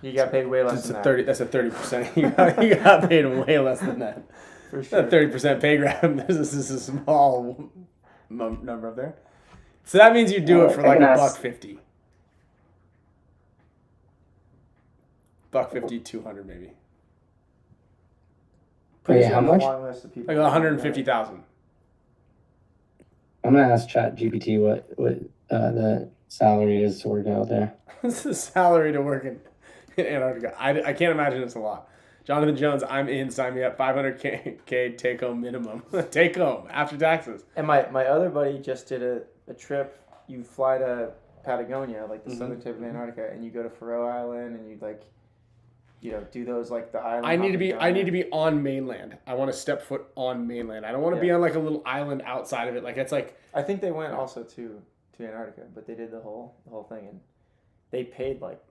Speaker 3: You got paid way less
Speaker 1: That's
Speaker 3: than
Speaker 1: a
Speaker 3: that.
Speaker 1: 30. That's a 30%. You got paid way less than that.
Speaker 3: For sure.
Speaker 1: That 30% pay grab. This is a small number up there. So that means you do it for like $1.50. $1.50, 200 maybe.
Speaker 2: Wait, how much?
Speaker 3: Long list of people.
Speaker 1: Like 150,000.
Speaker 2: I'm gonna ask ChatGPT what the salary is to work out there.
Speaker 1: This is salary to work in Antarctica. I can't imagine it's a lot. Jonathan Jones, I'm in. Sign me up. 500K take home minimum. Take home after taxes.
Speaker 3: And my other buddy just did a trip. You fly to Patagonia, like the southern tip of Antarctica, and you go to Faroe Island, and you do those like the island.
Speaker 1: I need to be on mainland. I want to step foot on mainland. I don't want to be on like a little island outside of it. Like it's like
Speaker 3: I think they went also to Antarctica, but they did the whole thing, and they paid like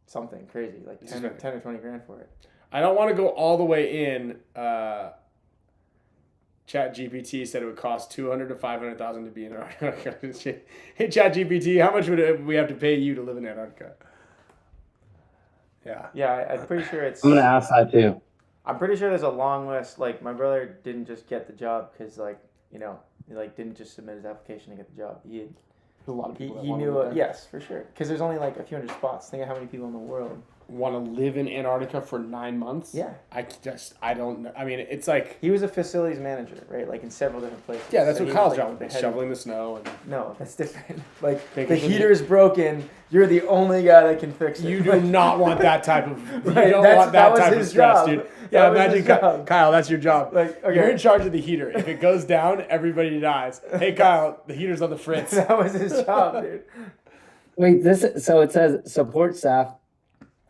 Speaker 3: something crazy, like 10 or 20 grand for it.
Speaker 1: I don't want to go all the way in. ChatGPT said it would cost $200,000 to $500,000 to be in Antarctica. Hey, ChatGPT, how much would we have to pay you to live in Antarctica? Yeah.
Speaker 3: Yeah, I'm pretty sure it's.
Speaker 2: I'm gonna ask that too.
Speaker 3: I'm pretty sure there's a long list. Like my brother didn't just get the job because he didn't just submit his application to get the job.
Speaker 1: A lot of people.
Speaker 3: He knew it. Yes, for sure. Because there's only like a few hundred spots. Think of how many people in the world
Speaker 1: want to live in Antarctica for 9 months.
Speaker 3: Yeah.
Speaker 1: I don't know. I mean, it's like,
Speaker 3: He was a facilities manager, right? Like in several different places.
Speaker 1: yeah, that's
Speaker 3: So
Speaker 1: what
Speaker 3: he
Speaker 1: Kyle's
Speaker 3: was,
Speaker 1: job
Speaker 3: the
Speaker 1: is,
Speaker 3: head-
Speaker 1: shoveling the snow. And
Speaker 3: No, that's different. Like
Speaker 1: Making
Speaker 3: the
Speaker 1: sure the-
Speaker 3: heater's broken. You're the only guy that can fix it.
Speaker 1: you do not want that type of, you
Speaker 3: Right,
Speaker 1: don't
Speaker 3: that
Speaker 1: want that
Speaker 3: was
Speaker 1: type of
Speaker 3: his
Speaker 1: stress,
Speaker 3: job.
Speaker 1: dude.
Speaker 3: That
Speaker 1: Yeah,
Speaker 3: was
Speaker 1: imagine,
Speaker 3: his job.
Speaker 1: Kyle, that's your job.
Speaker 3: Like, okay.
Speaker 1: You're in charge of the heater. If it goes down, everybody dies. Hey, Kyle, the heater's on the fritz.
Speaker 3: That was his job, dude.
Speaker 2: Wait, so it says support staff,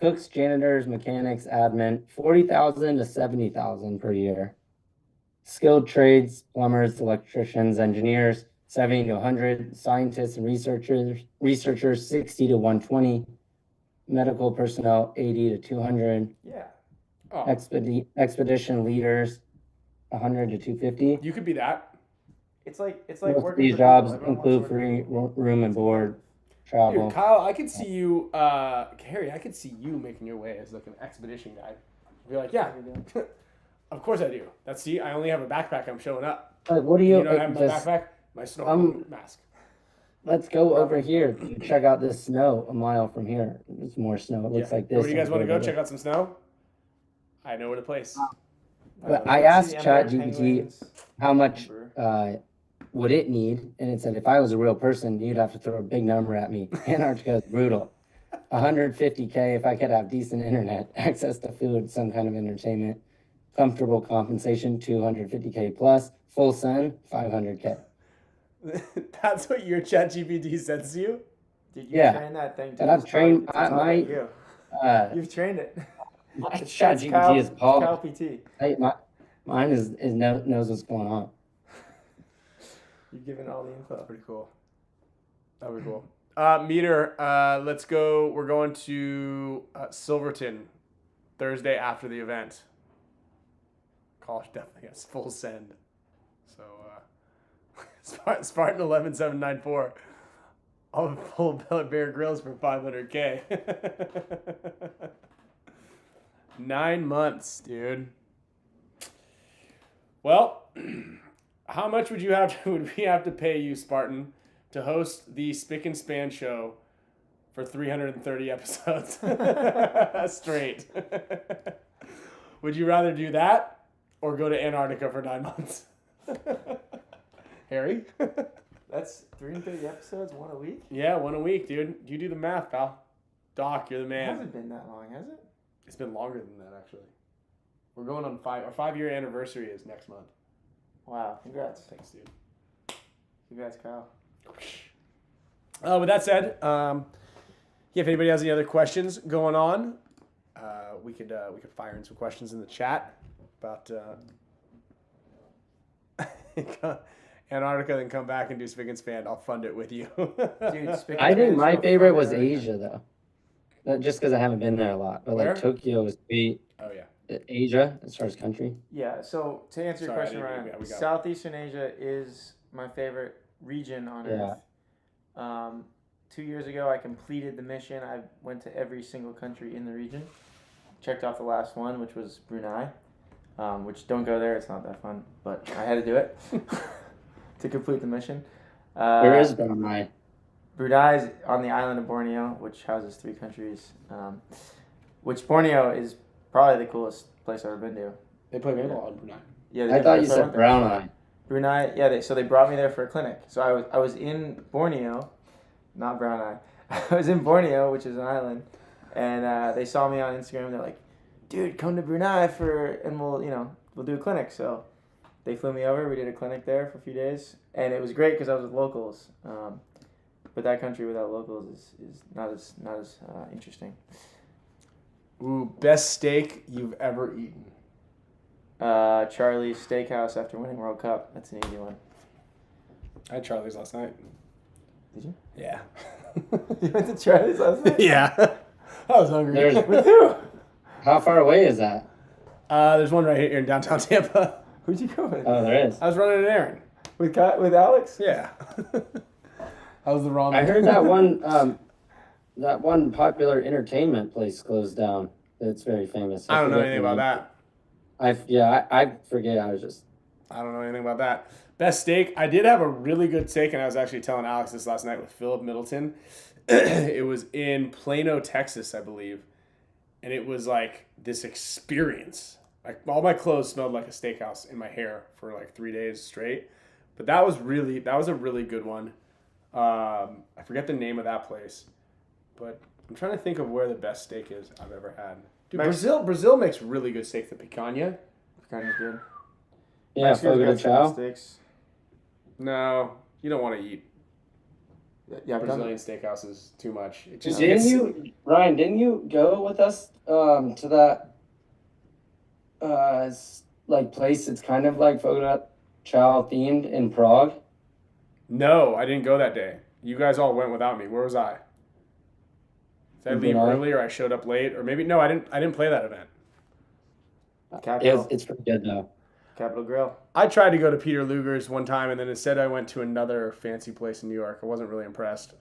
Speaker 2: cooks, janitors, mechanics, admin, 40,000 to 70,000 per year. Skilled trades, plumbers, electricians, engineers, 70 to 100. Scientists and researchers, 60 to 120. Medical personnel, 80 to 200.
Speaker 3: Yeah.
Speaker 1: Oh,
Speaker 2: Expedition leaders, 100 to 250.
Speaker 1: you could be that.
Speaker 3: It's like
Speaker 2: Most
Speaker 3: working
Speaker 2: of these
Speaker 3: for
Speaker 2: jobs
Speaker 3: people. Everyone
Speaker 2: include
Speaker 3: wants to work
Speaker 2: free
Speaker 3: for
Speaker 2: room and board,
Speaker 1: Dude,
Speaker 2: travel.
Speaker 1: Kyle, I could see you, Harry, I could see you making your way as like an expedition guy. Be like, yeah,
Speaker 3: people.
Speaker 1: of course I do. See, I only have a backpack. I'm showing up.
Speaker 2: Like, what do
Speaker 1: You
Speaker 2: you?
Speaker 1: don't have my
Speaker 2: just-
Speaker 1: backpack? My snorkel mask.
Speaker 2: Let's go over here to check out this snow a mile from here. There's more snow. It looks
Speaker 1: Yeah.
Speaker 2: like this.
Speaker 1: Where do you guys
Speaker 2: and
Speaker 1: want to go?
Speaker 2: over
Speaker 1: Check
Speaker 2: there.
Speaker 1: out some snow? I know where to place.
Speaker 2: But
Speaker 3: I
Speaker 2: I
Speaker 3: can
Speaker 2: asked
Speaker 3: see the emperor
Speaker 2: ChatGPT
Speaker 3: penguins.
Speaker 2: how much
Speaker 3: Emperor.
Speaker 2: would it need, and it said if I was a real person, you'd have to throw a big number at me. Antarctica is brutal. 150K if I could have decent internet, access to food, some kind of entertainment, comfortable compensation, 250K plus, full sun, 500K.
Speaker 1: That's what your ChatGPT says to you?
Speaker 3: Did you
Speaker 2: Yeah.
Speaker 3: train that thing?
Speaker 2: And I've trained-
Speaker 3: You.
Speaker 2: Uh,
Speaker 3: You've trained it.
Speaker 2: my
Speaker 3: Kyle-
Speaker 2: ChatGPT is
Speaker 3: Kyle
Speaker 2: Paul.
Speaker 3: PT.
Speaker 2: Mine knows what's going on.
Speaker 3: You've given all the info.
Speaker 1: Pretty cool. That would be cool. Meter, let's go. We're going to Silverton Thursday after the event. College definitely has full send. So, Spartan 11794. I'll pull Bear Grylls for 500K. 9 months, dude. Well, how much would we have to pay you, Spartan, to host the Spick and Span show for 330 episodes straight? Would you rather do that or go to Antarctica for 9 months? Harry?
Speaker 3: That's 330 episodes, one a week?
Speaker 1: Yeah, one a week, dude. You do the math, pal. Doc, you're the
Speaker 3: It
Speaker 1: man.
Speaker 3: hasn't been that long, has it?
Speaker 1: It's been longer than that, actually. We're going on our 5-year anniversary is next month.
Speaker 3: Wow, congrats.
Speaker 1: Thanks, dude.
Speaker 3: Congrats, Kyle.
Speaker 1: With that said, if anybody has any other questions going on, we could fire in some questions in the chat about Antarctica, then come back and do Spick and Span. I'll fund it with you.
Speaker 3: Dude, Spick
Speaker 2: I
Speaker 3: and
Speaker 2: think
Speaker 3: Span
Speaker 2: my
Speaker 3: Show
Speaker 2: favorite
Speaker 3: for
Speaker 2: was
Speaker 3: America.
Speaker 2: Asia though. Just because I haven't been there a lot, but
Speaker 1: Where?
Speaker 2: like Tokyo was sweet.
Speaker 1: Oh yeah.
Speaker 2: Asia as far as country.
Speaker 3: Yeah, so to answer your
Speaker 1: Sorry, I
Speaker 3: question,
Speaker 1: didn't-
Speaker 3: Ryan,
Speaker 1: yeah, we got it.
Speaker 3: Southeastern Asia is my favorite region on
Speaker 2: Yeah.
Speaker 3: Earth. 2 years ago, I completed the mission. I went to every single country in the region. Checked off the last one, which was Brunei. Which don't go there; it's not that fun. But I had to do it to complete the mission.
Speaker 2: Where is Brunei?
Speaker 3: Brunei is on the island of Borneo, which houses 3 countries. Which Borneo is probably the coolest place I've ever been to.
Speaker 1: They play paintball in Brunei.
Speaker 3: Yeah,
Speaker 2: I thought you
Speaker 3: so
Speaker 2: said
Speaker 3: went there.
Speaker 2: Brown Eye.
Speaker 3: Brunei, yeah. So they brought me there for a clinic. So I was in Borneo, not Brown Eye. I was in Borneo, which is an island, and they saw me on Instagram. They're like, "Dude, come to Brunei and we'll do a clinic." So they flew me over. We did a clinic there for a few days, and it was great because I was with locals. But that country without locals is not as interesting.
Speaker 1: Ooh, best steak you've ever eaten.
Speaker 3: Charlie's Steakhouse after winning World Cup. That's an easy one.
Speaker 1: I had Charlie's last night.
Speaker 3: Did you?
Speaker 1: Yeah.
Speaker 3: You went to Charlie's last night?
Speaker 1: Yeah. I was hungry.
Speaker 2: There's-
Speaker 3: With who?
Speaker 2: How far away is that?
Speaker 1: There's one right here in downtown Tampa.
Speaker 3: Who'd you go with?
Speaker 2: Oh, there is.
Speaker 1: I was running an errand.
Speaker 3: With Alex?
Speaker 1: Yeah. I was the wrong.
Speaker 2: I heard that one popular entertainment place closed down. That's very famous.
Speaker 1: I don't know
Speaker 2: forget
Speaker 1: anything
Speaker 2: the
Speaker 1: about
Speaker 2: name.
Speaker 1: that.
Speaker 2: I forget. I was just.
Speaker 1: I don't know anything about that. Best steak. I did have a really good steak, and I was actually telling Alex this last night with Philip Middleton. It was in Plano, Texas, I believe. and it was like this experience. Like all my clothes smelled like a steakhouse in my hair for like 3 days straight. But that was a really good one. I forget the name of that place, but I'm trying to think of where the best steak is I've ever had. Dude, Brazil makes really good steak. The picanha.
Speaker 3: Picanha's good.
Speaker 2: Yeah,
Speaker 3: Mexico's
Speaker 2: Fogo de
Speaker 3: got some
Speaker 2: Chao.
Speaker 3: good steaks.
Speaker 1: No, you don't want to eat
Speaker 3: Yeah,
Speaker 1: Brazilian steakhouses too much. It just
Speaker 2: Didn't you, Ryan? Didn't you go with us to that like place? It's kind of like Fogo de Chao themed in Prague.
Speaker 1: No, I didn't go that day. You guys all went without me. Where was I? Did I leave early, or I showed up late, or maybe no? I didn't play that event.
Speaker 3: Capital.
Speaker 2: It's pretty good though.
Speaker 3: Capital Grill.
Speaker 1: I tried to go to Peter Luger's one time, and then instead I went to another fancy place in New York. I wasn't really impressed.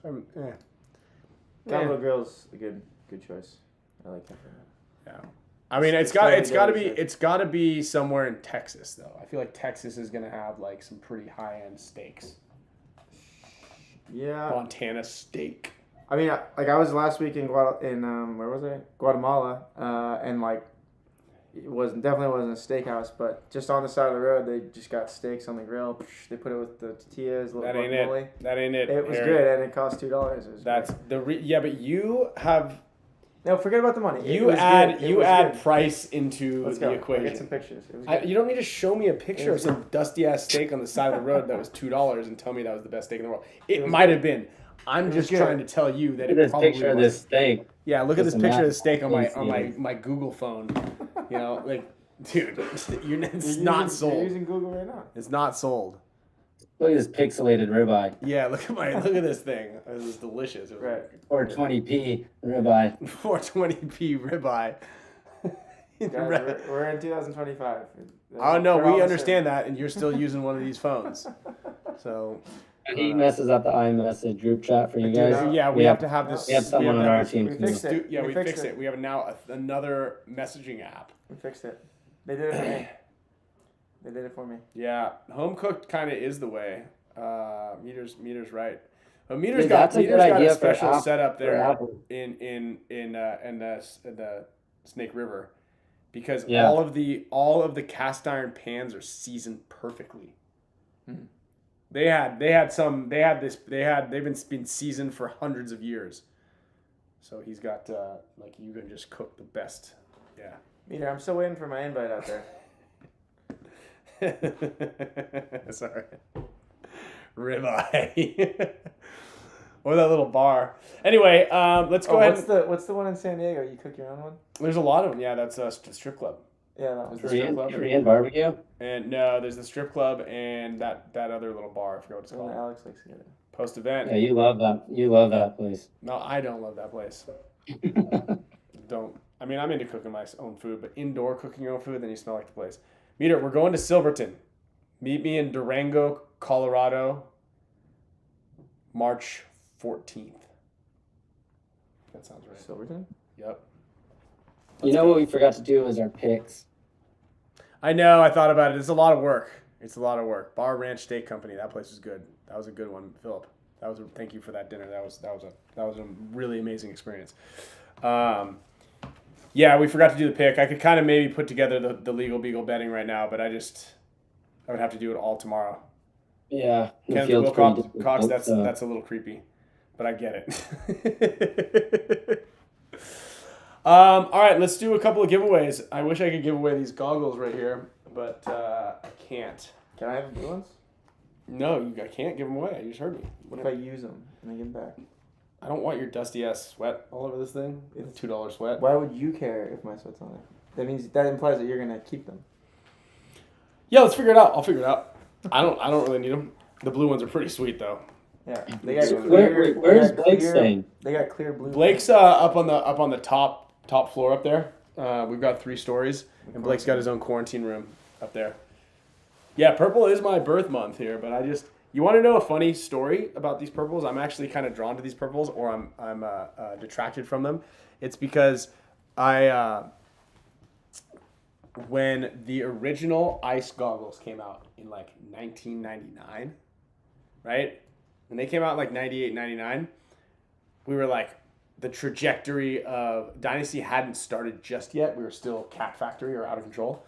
Speaker 3: Capital Grill's a good choice. I like that.
Speaker 1: Yeah. I mean, it's got to be somewhere in Texas though. I feel like Texas is gonna have like some pretty high end steaks.
Speaker 3: Yeah.
Speaker 1: Montana steak.
Speaker 3: I mean, like I was last week in where was I? Guatemala, and like it definitely wasn't a steakhouse, but just on the side of the road they just got steaks on the grill. They put it with the tortillas.
Speaker 1: That ain't it. That ain't it.
Speaker 3: It was
Speaker 1: Harry.
Speaker 3: good, and it cost $2.
Speaker 1: That's yeah, but you have.
Speaker 3: No, forget about the money.
Speaker 1: You add price into the equation.
Speaker 3: I'll get some pictures.
Speaker 1: You don't need to show me a picture of some dusty ass steak on the side of the road that was $2 and tell me that was the best steak in the world. It might have been. I'm just trying to tell you that it probably
Speaker 2: picture of this steak.
Speaker 1: Yeah, look at this picture of the steak on my Google phone. You know, like, dude, it's not sold.
Speaker 3: You're using Google right now.
Speaker 1: It's not sold.
Speaker 2: Look at this pixelated ribeye.
Speaker 1: Yeah, look at this thing. This is delicious.
Speaker 3: Right.
Speaker 2: 420p ribeye.
Speaker 1: 420p ribeye.
Speaker 3: Guys, we're in 2025.
Speaker 1: Oh no, we understand that, and you're still using one of these phones. So
Speaker 2: He messes up the iMessage group chat for you guys.
Speaker 1: Yeah, we have to have this.
Speaker 2: We have someone on our team.
Speaker 3: We fixed it.
Speaker 1: Yeah, we fixed it. We have now another messaging app.
Speaker 3: We fixed it. They did it for me. They did it for me.
Speaker 1: Yeah, home cooked kind of is the way. Meter's right. But Meter's got a special setup there in the Snake River, because all of the cast iron pans are seasoned perfectly. They've been seasoned for hundreds of years. So he's got like, you can just cook the best. Yeah.
Speaker 3: Meter, I'm still waiting for my invite out there.
Speaker 1: Sorry. Ribeye. Or that little bar. Anyway, let's go ahead.
Speaker 3: What's the one in San Diego? You cook your own one?
Speaker 1: There's a lot of them. Yeah, that's a strip club.
Speaker 3: Yeah, that was
Speaker 2: Korean barbecue.
Speaker 1: And no, there's the strip club and that other little bar. I forgot what it's called.
Speaker 3: Alex likes to get it.
Speaker 1: Post event.
Speaker 2: Yeah, you love that. You love that place.
Speaker 1: No, I don't love that place. Don't. I mean, I'm into cooking my own food, but indoor cooking your own food, then you smell like the place. Meter, we're going to Silverton. Meet me in Durango, Colorado, March 14th. That sounds right.
Speaker 3: Silverton?
Speaker 1: Yep.
Speaker 2: You know what we forgot to do is our picks.
Speaker 1: I know. I thought about it. It's a lot of work. Bar Ranch Steak Company. That place was good. That was a good one, Philip. Thank you for that dinner. That was a really amazing experience. Yeah, we forgot to do the pick. I could kind of maybe put together the Legal Beagle betting right now, but I would have to do it all tomorrow.
Speaker 2: Yeah.
Speaker 1: Kenneth Wilcox, that's a little creepy, but I get it. All right, let's do a couple of giveaways. I wish I could give away these goggles right here, but I can't.
Speaker 3: Can I have the blue ones?
Speaker 1: No, I can't give them away. You just heard me.
Speaker 3: What if I use them and I give them back?
Speaker 1: I don't want your dusty ass sweat all over this thing. It's $2 sweat.
Speaker 3: Why would you care if my sweat's on it? That implies that you're gonna keep them.
Speaker 1: Yeah, let's figure it out. I'll figure it out. I don't really need them. The blue ones are pretty sweet though.
Speaker 3: Yeah, they got
Speaker 2: where's Blake staying?
Speaker 3: They got clear blue.
Speaker 1: Blake's up on the top floor up there. We've got 3 stories, and Blake's got his own quarantine room up there. Yeah, purple is my birth month here, but you want to know a funny story about these purples? I'm actually kind of drawn to these purples, or I'm detracted from them. It's because when the original ice goggles came out in like 1999, right? When they came out in like 98, 99, we were like, the trajectory of Dynasty hadn't started just yet. We were still cat factory or out of control.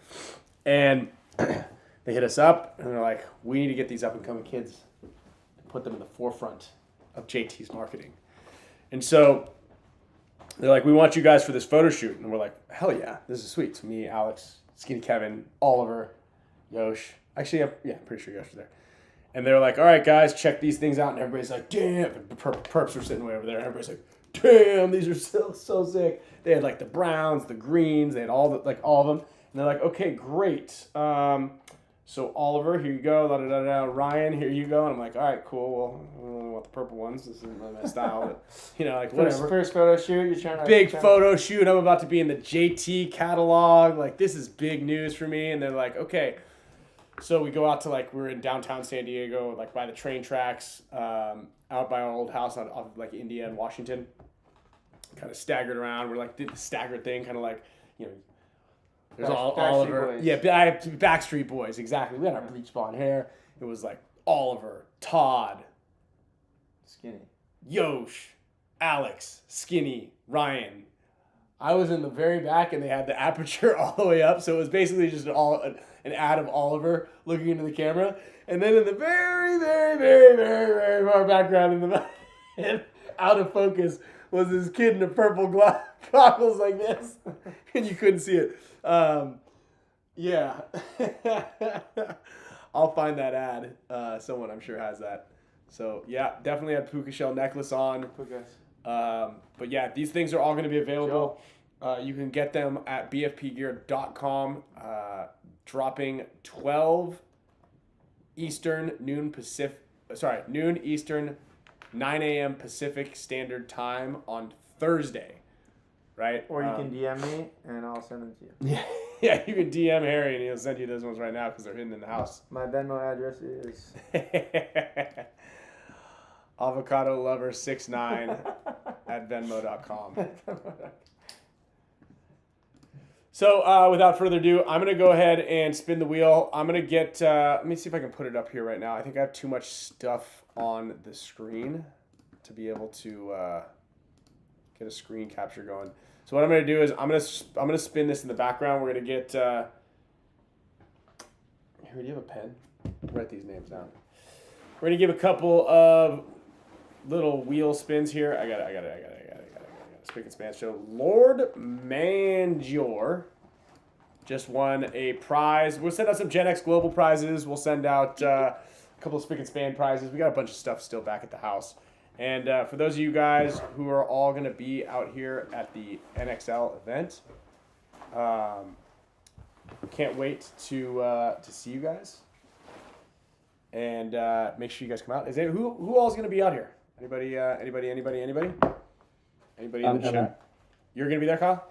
Speaker 1: And they hit us up and they're like, we need to get these up and coming kids and put them in the forefront of JT's marketing. And so they're like, we want you guys for this photo shoot. And we're like, hell yeah, this is sweet. So me, Alex, Skinny Kevin, Oliver, Yosh. Actually, I'm pretty sure Yosh was there. And they're like, all right, guys, check these things out. And everybody's like, damn. The perps were sitting way over there. And everybody's like, damn, these are so sick. They had like the browns, the greens. They had all of them. And they're like, okay, great. So Oliver, here you go. Ryan, here you go. And I'm like, all right, cool. Well, I don't really want the purple ones. This isn't my style. But, like whatever.
Speaker 3: First photo shoot. You're trying to
Speaker 1: big photo shoot. I'm about to be in the JT catalog. Like, this is big news for me. And they're like, okay. So we go out to we're in downtown San Diego, by the train tracks, out by our old house off of India and Washington. Kind of staggered around. We're did the staggered thing, kind of there's Oliver.
Speaker 3: Boys.
Speaker 1: Yeah, Backstreet Boys, exactly. We had our bleach blonde hair. It was Oliver, Todd,
Speaker 3: Skinny,
Speaker 1: Yosh, Alex, Skinny, Ryan. I was in the very back, and they had the aperture all the way up, so it was basically just an ad of Oliver looking into the camera. And then in the very, very, very, very, very far background, and out of focus, was this kid in a purple goggles like this, and you couldn't see it. Yeah. I'll find that ad. Someone I'm sure has that. So, yeah, definitely had puka shell necklace on. But yeah, these things are all going to be available. You can get them at bfpgear.com. Dropping 12 Eastern, noon Eastern, 9 a.m. Pacific Standard Time on Thursday, right?
Speaker 3: Or you can DM me and I'll send them to you.
Speaker 1: Yeah, you can DM Harry and he'll send you those ones right now because they're hidden in the house.
Speaker 3: My Venmo address is
Speaker 1: Avocado Lover 69 at Venmo.com. So without further ado, I'm going to go ahead and spin the wheel. I'm going to get, let me see if I can put it up here right now. I think I have too much stuff on the screen to be able to get a screen capture going. So what I'm going to do is I'm going to spin this in the background. We're going to get, here, do you have a pen? Write these names down. We're going to give a couple of little wheel spins here. I got it. Spicka Span Show. Lord Manjor just won a prize. We'll send out some Gen X Global prizes. We'll send out a couple of Spick and Span prizes. We got a bunch of stuff still back at the house. And for those of you guys who are all going to be out here at the NXL event, can't wait to see you guys. And make sure you guys come out. Who all is going to be out here? Anybody? Anybody in the chat? You're gonna be there, Kyle?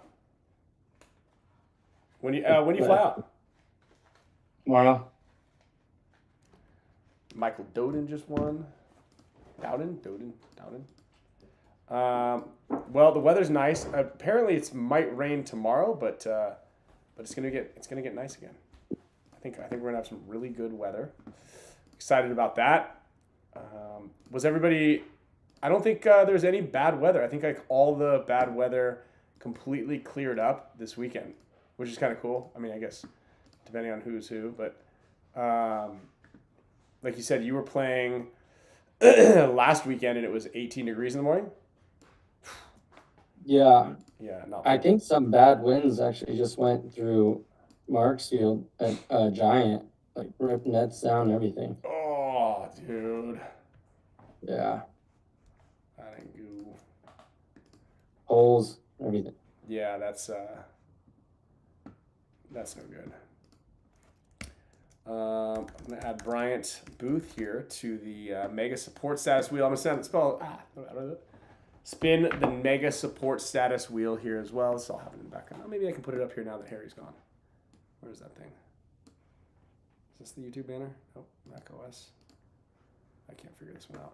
Speaker 1: When you fly out?
Speaker 2: Tomorrow.
Speaker 1: Michael Doden just won. Dowden. Well, the weather's nice. Apparently, it might rain tomorrow, but it's gonna get nice again. I think we're gonna have some really good weather. Excited about that. Was everybody? I don't think there's any bad weather. I think all the bad weather completely cleared up this weekend, which is kind of cool. I mean, I guess depending on who's who, but like you said, you were playing last weekend and it was 18 degrees in the morning.
Speaker 2: Yeah.
Speaker 1: Yeah.
Speaker 2: I think some bad winds actually just went through Marksfield at Giant, ripped nets down, everything.
Speaker 1: Oh, dude.
Speaker 2: Yeah.
Speaker 1: Goo.
Speaker 2: Holes, everything.
Speaker 1: Yeah, that's no good. I'm gonna add Bryant Booth here to the mega support status wheel. I'm gonna spin the mega support status wheel here as well. So I'll have it in the background. Oh, maybe I can put it up here now that Harry's gone. Where's that thing? Is this the YouTube banner? Nope, Mac OS. I can't figure this one out.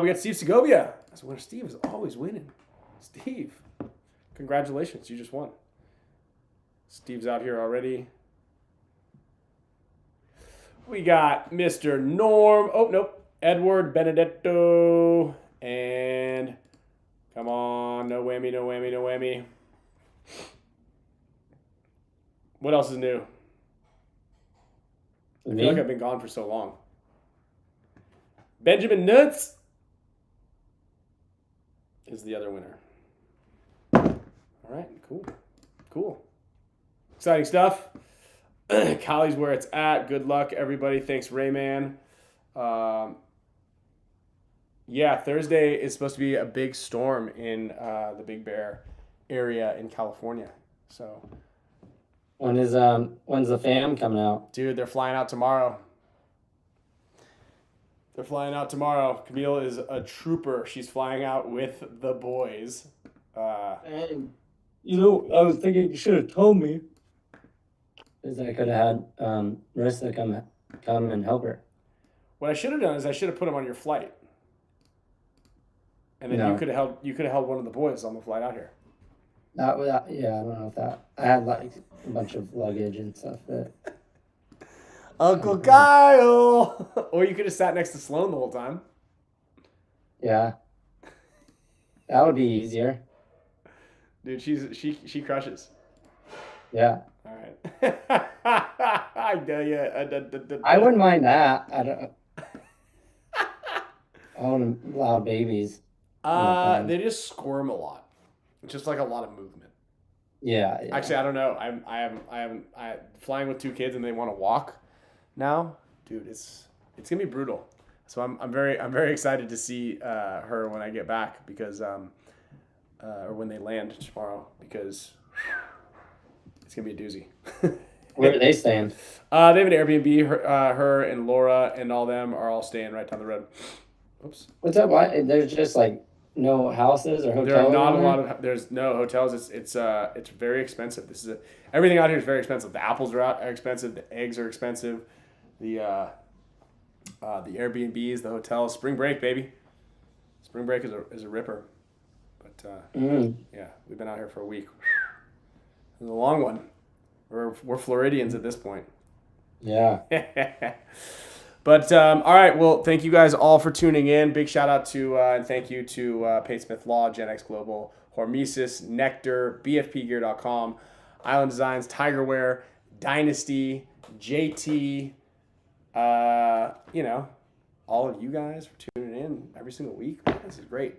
Speaker 1: We got Steve Segovia. That's a winner. Steve is always winning. Steve, congratulations. You just won. Steve's out here already. We got Mr. Norm. Oh, nope. Edward Benedetto and Come on. No whammy, no whammy, no whammy. What else is new? I feel like I've been gone for so long. Benjamin Nuts is the other winner. All right, cool. Cool. Exciting stuff. Cali's where it's at. Good luck, everybody. Thanks, Rayman. Yeah, Thursday is supposed to be a big storm in the Big Bear area in California. So,
Speaker 5: when's the fam coming out?
Speaker 1: dude, they're flying out tomorrow. They're flying out tomorrow. Camille is a trooper. She's flying out with the boys.
Speaker 5: And I was thinking you should have told me. Because I could have had Marissa come and help her.
Speaker 1: What I should have done is I should have put him on your flight, and then
Speaker 5: No.
Speaker 1: you could have held one of the boys on the flight out here.
Speaker 5: Yeah, I don't know if that. I had like a bunch of luggage and stuff that.
Speaker 1: Uncle Kyle, or you could have sat next to Sloan the whole time.
Speaker 5: Yeah. That would be easier.
Speaker 1: Dude, she crushes.
Speaker 5: Yeah.
Speaker 1: All right. I know you.
Speaker 5: I wouldn't mind that. I don't. I want to allow babies.
Speaker 1: They just squirm a lot. It's just like a lot of movement.
Speaker 5: Yeah.
Speaker 1: Actually, I don't know. I flying with two kids and they want to walk now, dude. It's gonna be brutal. So I'm very excited to see her when I get back because or when they land tomorrow because it's gonna be a doozy.
Speaker 5: Where are they staying?
Speaker 1: They have an Airbnb. Her and Laura and all them are all staying right down the road. Oops.
Speaker 5: What's up? Why there's just like no houses or hotels?
Speaker 1: There are not a lot of. There's no hotels. It's very expensive. Everything out here is very expensive. The apples are expensive. The eggs are expensive. The Airbnbs, the hotels. Spring break, baby. Spring break is a ripper. But yeah, we've been out here for a week. It's a long one. We're Floridians at this point.
Speaker 5: Yeah.
Speaker 1: But all right, well, thank you guys all for tuning in. Big shout out to and thank you to Pate Smith Law, Gen X Global, HORMESIS, NECTR, BFPGear.com, Island Designs, Tigerwear, Dynasty, JT. All of you guys for tuning in every single week. Man, this is great.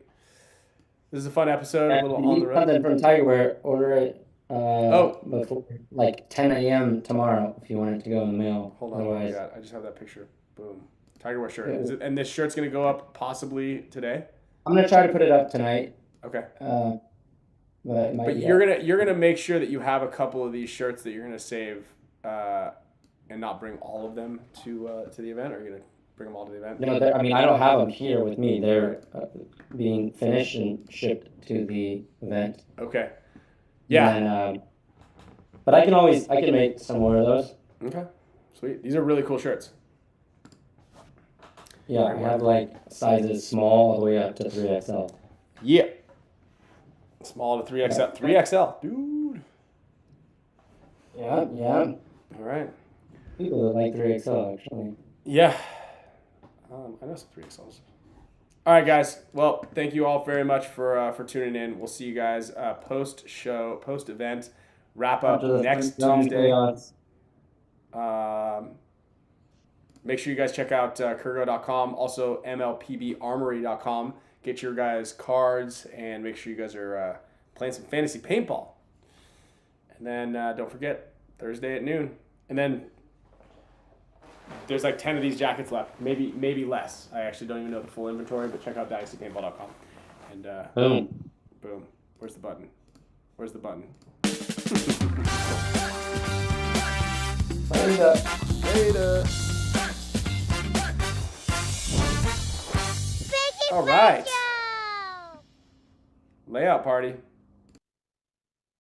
Speaker 1: This is a fun episode. A little on the road.
Speaker 5: Something from Tigerwear. Order it. Before like 10 a.m. tomorrow if you want it to go in the mail.
Speaker 1: Hold on,
Speaker 5: Otherwise,
Speaker 1: I just have that picture. Boom. Tigerwear shirt. And this shirt's gonna go up possibly today.
Speaker 5: I'm gonna try to put it up tonight.
Speaker 1: Okay.
Speaker 5: But it might
Speaker 1: But
Speaker 5: be
Speaker 1: you're gonna make sure that you have a couple of these shirts that you're gonna save, and not bring all of them to the event, or you're gonna bring them all to the event.
Speaker 5: No, I don't have them here with me. They're being finished and shipped to the event.
Speaker 1: Okay. Yeah.
Speaker 5: And, but I can make some more of those.
Speaker 1: Okay. Sweet. These are really cool shirts.
Speaker 5: Yeah, I have like sizes small all the way up to 3XL.
Speaker 1: Yeah. Small to 3XL. 3XL, dude.
Speaker 5: Yeah.
Speaker 1: All right.
Speaker 5: People that like 3XL actually.
Speaker 1: Yeah. I know some 3XLs. All right, guys. Well, thank you all very much for tuning in. We'll see you guys post-show, post-event, wrap up next Tuesday. Make sure you guys check out KIRGO.com, also MLPBArmory.com. Get your guys cards and make sure you guys are playing some fantasy paintball. And then don't forget, Thursday at noon. And then there's like 10 of these jackets left, maybe less. I actually don't even know the full inventory, but check out dynastypaintball.com. And boom. Where's the button? Later. All right. Layout party.